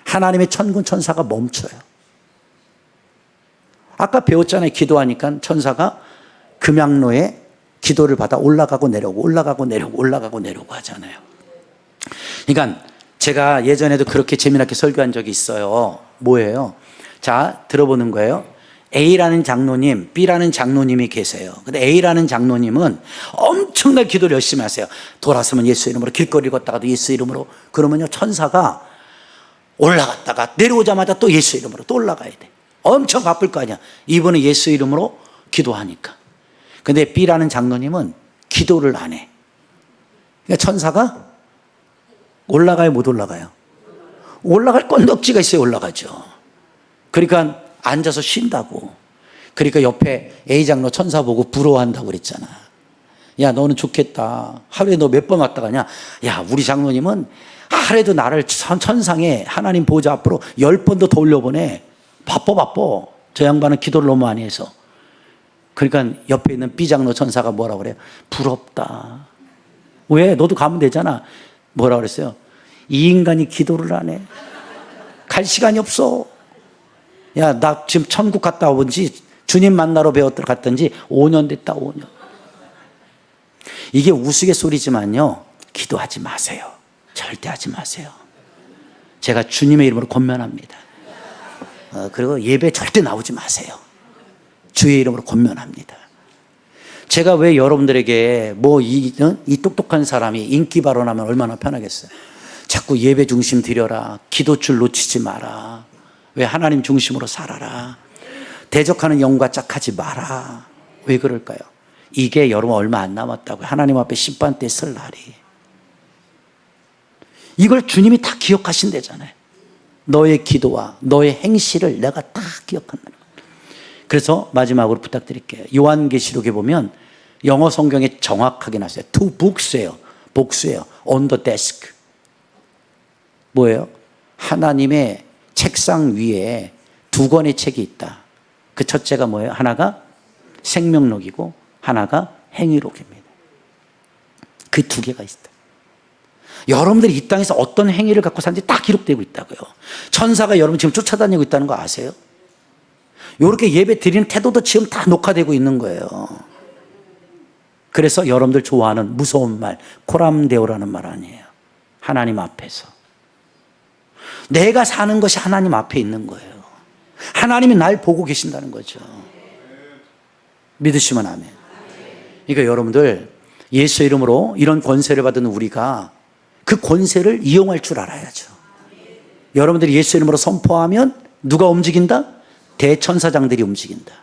하나님의 천군 천사가 멈춰요. 아까 배웠잖아요. 기도하니까 천사가 금양로에 기도를 받아 올라가고 내려오고 올라가고 내려오고 올라가고 내려오고 하잖아요. 그러니까 제가 예전에도 그렇게 재미나게 설교한 적이 있어요. 뭐예요? 자, 들어보는 거예요. A라는 장로님, B라는 장로님이 계세요. 근데 A라는 장로님은 엄청나게 기도를 열심히 하세요. 돌아서면 예수 이름으로, 길거리 걷다가도 예수 이름으로. 그러면요, 천사가 올라갔다가 내려오자마자 또 예수 이름으로 또 올라가야 돼. 엄청 바쁠 거 아니야. 이분은 예수 이름으로 기도하니까. 근데 B라는 장로님은 기도를 안 해. 그러니까 천사가 올라가요, 못 올라가요? 올라갈 건덕지가 있어요. 올라가죠. 그러니까 앉아서 쉰다고. 그러니까 옆에 A 장로 천사 보고 부러워한다고 그랬잖아. 야, 너는 좋겠다. 하루에 너 몇 번 왔다 가냐? 야, 우리 장로님은 하루에도 나를 천상에 하나님 보좌 앞으로 10번도 더 올려보내. 바빠. 저 양반은 기도를 너무 많이 해서. 그러니까 옆에 있는 B 장로 천사가 뭐라고 그래요? 부럽다. 왜? 너도 가면 되잖아. 뭐라고 그랬어요? 이 인간이 기도를 안 해. 갈 시간이 없어. 야, 나 지금 천국 갔다 온 지, 주님 만나러 갔던지 5년 됐다, 5년. 이게 우스갯소리지만요, 기도하지 마세요. 절대 하지 마세요. 제가 주님의 이름으로 권면합니다. 그리고 예배 절대 나오지 마세요. 주의 이름으로 권면합니다. 제가 왜 여러분들에게 이 똑똑한 사람이 인기 발언하면 얼마나 편하겠어요. 자꾸 예배 중심 드려라. 기도줄 놓치지 마라. 왜 하나님 중심으로 살아라. 대적하는 영과 짝하지 마라. 왜 그럴까요? 이게 여러분 얼마 안 남았다고요. 하나님 앞에 심판대 설 날이. 이걸 주님이 다 기억하신대잖아요. 너의 기도와 너의 행실을 내가 다 기억한다는 거예요. 그래서 마지막으로 부탁드릴게요. 요한계시록에 보면 영어 성경에 정확하게 나왔어요. Two books예요. 복수예요. On the desk. 뭐예요? 하나님의 책상 위에 두 권의 책이 있다. 그 첫째가 뭐예요? 하나가 생명록이고 하나가 행위록입니다. 그 두 개가 있다. 여러분들이 이 땅에서 어떤 행위를 갖고 사는지 다 기록되고 있다고요. 천사가 여러분 지금 쫓아다니고 있다는 거 아세요? 이렇게 예배 드리는 태도도 지금 다 녹화되고 있는 거예요. 그래서 여러분들 좋아하는 무서운 말, 코람데오라는 말 아니에요. 하나님 앞에서. 내가 사는 것이 하나님 앞에 있는 거예요. 하나님이 날 보고 계신다는 거죠. 믿으시면 아멘. 그러니까 여러분들 예수 이름으로 이런 권세를 받은 우리가 그 권세를 이용할 줄 알아야죠. 여러분들이 예수 이름으로 선포하면 누가 움직인다? 대천사장들이 움직인다.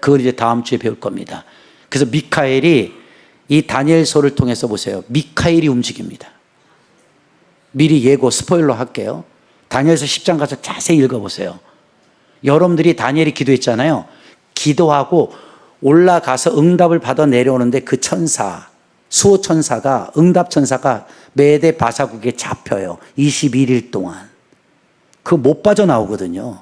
그걸 이제 다음 주에 배울 겁니다. 그래서 미카엘이 이 다니엘서를 통해서 보세요. 미카엘이 움직입니다. 미리 예고 스포일러 할게요. 다니엘서 10장 가서 자세히 읽어보세요. 여러분들이 다니엘이 기도했잖아요. 기도하고 올라가서 응답을 받아 내려오는데 그 천사, 수호천사가, 응답천사가 메대 바사국에 잡혀요. 21일 동안. 그거 못 빠져나오거든요.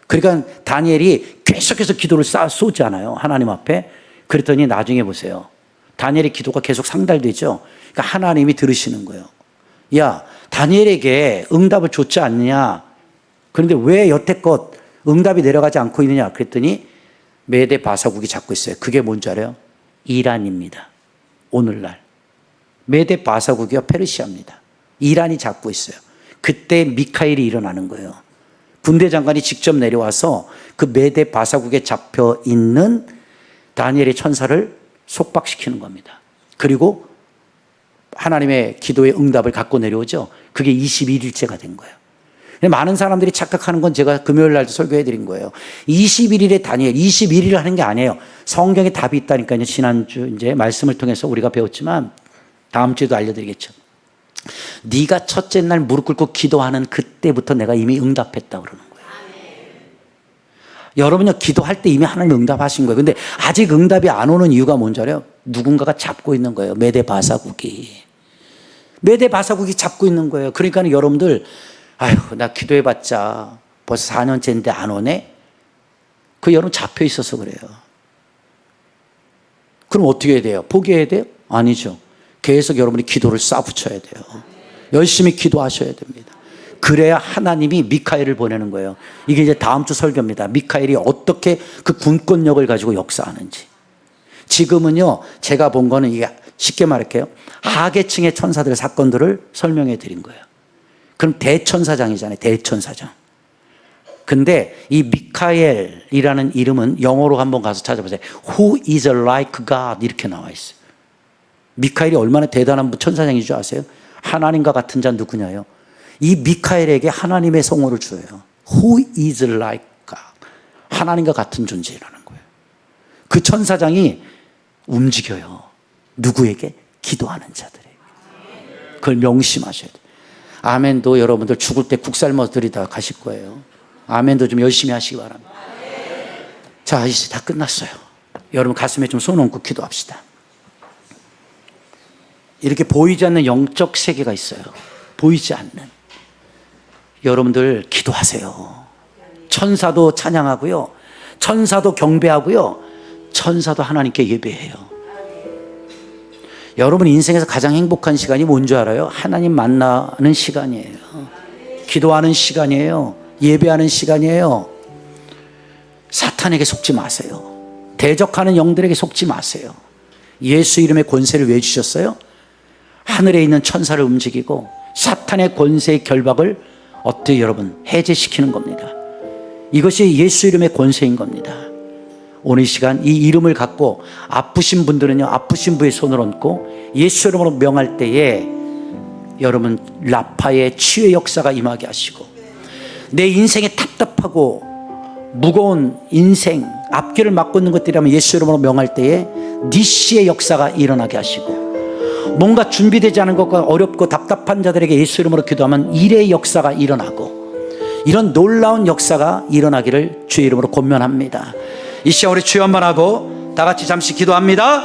그러니까 다니엘이 계속해서 기도를 쏟잖아요. 하나님 앞에. 그랬더니 나중에 보세요. 다니엘의 기도가 계속 상달되죠. 그러니까 하나님이 들으시는 거예요. 야, 다니엘에게 응답을 줬지 않느냐. 그런데 왜 여태껏 응답이 내려가지 않고 있느냐. 그랬더니 메대 바사국이 잡고 있어요. 그게 뭔지 알아요? 이란입니다. 오늘날. 메대 바사국이요, 페르시아입니다. 이란이 잡고 있어요. 그때 미카엘이 일어나는 거예요. 군대 장관이 직접 내려와서 그 메대 바사국에 잡혀 있는 다니엘의 천사를 속박시키는 겁니다. 그리고 하나님의 기도의 응답을 갖고 내려오죠. 그게 21일째가 된 거예요. 많은 사람들이 착각하는 건 제가 금요일 날도 설교해 드린 거예요. 21일에 다니엘, 21일을 하는 게 아니에요. 성경에 답이 있다니까요. 지난주 이제 말씀을 통해서 우리가 배웠지만 다음 주에도 알려드리겠죠. 네가 첫째 날 무릎 꿇고 기도하는 그때부터 내가 이미 응답했다고 그러는 거예요. 여러분요, 기도할 때 이미 하나님 응답하신 거예요. 근데 아직 응답이 안 오는 이유가 뭔지 알아요? 누군가가 잡고 있는 거예요. 메대 바사국이. 메대 바사국이 잡고 있는 거예요. 그러니까 여러분들, 아휴, 나 기도해봤자 벌써 4년째인데 안 오네? 그 여러분 잡혀 있어서 그래요. 그럼 어떻게 해야 돼요? 포기해야 돼요? 아니죠. 계속 여러분이 기도를 쏴붙여야 돼요. 열심히 기도하셔야 됩니다. 그래야 하나님이 미카엘을 보내는 거예요. 이게 이제 다음 주 설교입니다. 미카엘이 어떻게 그 군권력을 가지고 역사하는지. 지금은요, 제가 본 거는 이게 쉽게 말할게요. 하계층의 천사들의 사건들을 설명해 드린 거예요. 그럼 대천사장이잖아요. 대천사장. 근데 이 미카엘이라는 이름은 영어로 한번 가서 찾아보세요. Who is like God 이렇게 나와 있어요. 미카엘이 얼마나 대단한 천사장인 줄 아세요? 하나님과 같은 자 누구냐요? 이 미카엘에게 하나님의 성호를 줘요. Who is like God. 하나님과 같은 존재라는 거예요. 그 천사장이 움직여요. 누구에게? 기도하는 자들에게. 그걸 명심하셔야 돼요. 아멘도 여러분들 죽을 때 국 삶아 드리다 가실 거예요. 아멘도 좀 열심히 하시기 바랍니다. 자, 이제 다 끝났어요. 여러분 가슴에 좀 손 얹고 기도합시다. 이렇게 보이지 않는 영적 세계가 있어요. 보이지 않는. 여러분들 기도하세요. 천사도 찬양하고요. 천사도 경배하고요. 천사도 하나님께 예배해요. 여러분 인생에서 가장 행복한 시간이 뭔지 알아요? 하나님 만나는 시간이에요. 기도하는 시간이에요. 예배하는 시간이에요. 사탄에게 속지 마세요. 대적하는 영들에게 속지 마세요. 예수 이름의 권세를 왜 주셨어요? 하늘에 있는 천사를 움직이고 사탄의 권세의 결박을 어떻게 여러분 해제시키는 겁니다. 이것이 예수 이름의 권세인 겁니다. 오늘 이 시간 이 이름을 갖고 아프신 분들은요, 아프신 분의 손을 얹고 예수 이름으로 명할 때에 여러분 라파의 치유의 역사가 임하게 하시고 내 인생에 답답하고 무거운 인생 앞길을 막고 있는 것들이라면 예수 이름으로 명할 때에 니시의 역사가 일어나게 하시고, 뭔가 준비되지 않은 것과 어렵고 답답한 자들에게 예수 이름으로 기도하면 일의 역사가 일어나고, 이런 놀라운 역사가 일어나기를 주의 이름으로 권면합니다. 이 시간 우리 주여 한번 하고 다 같이 잠시 기도합니다.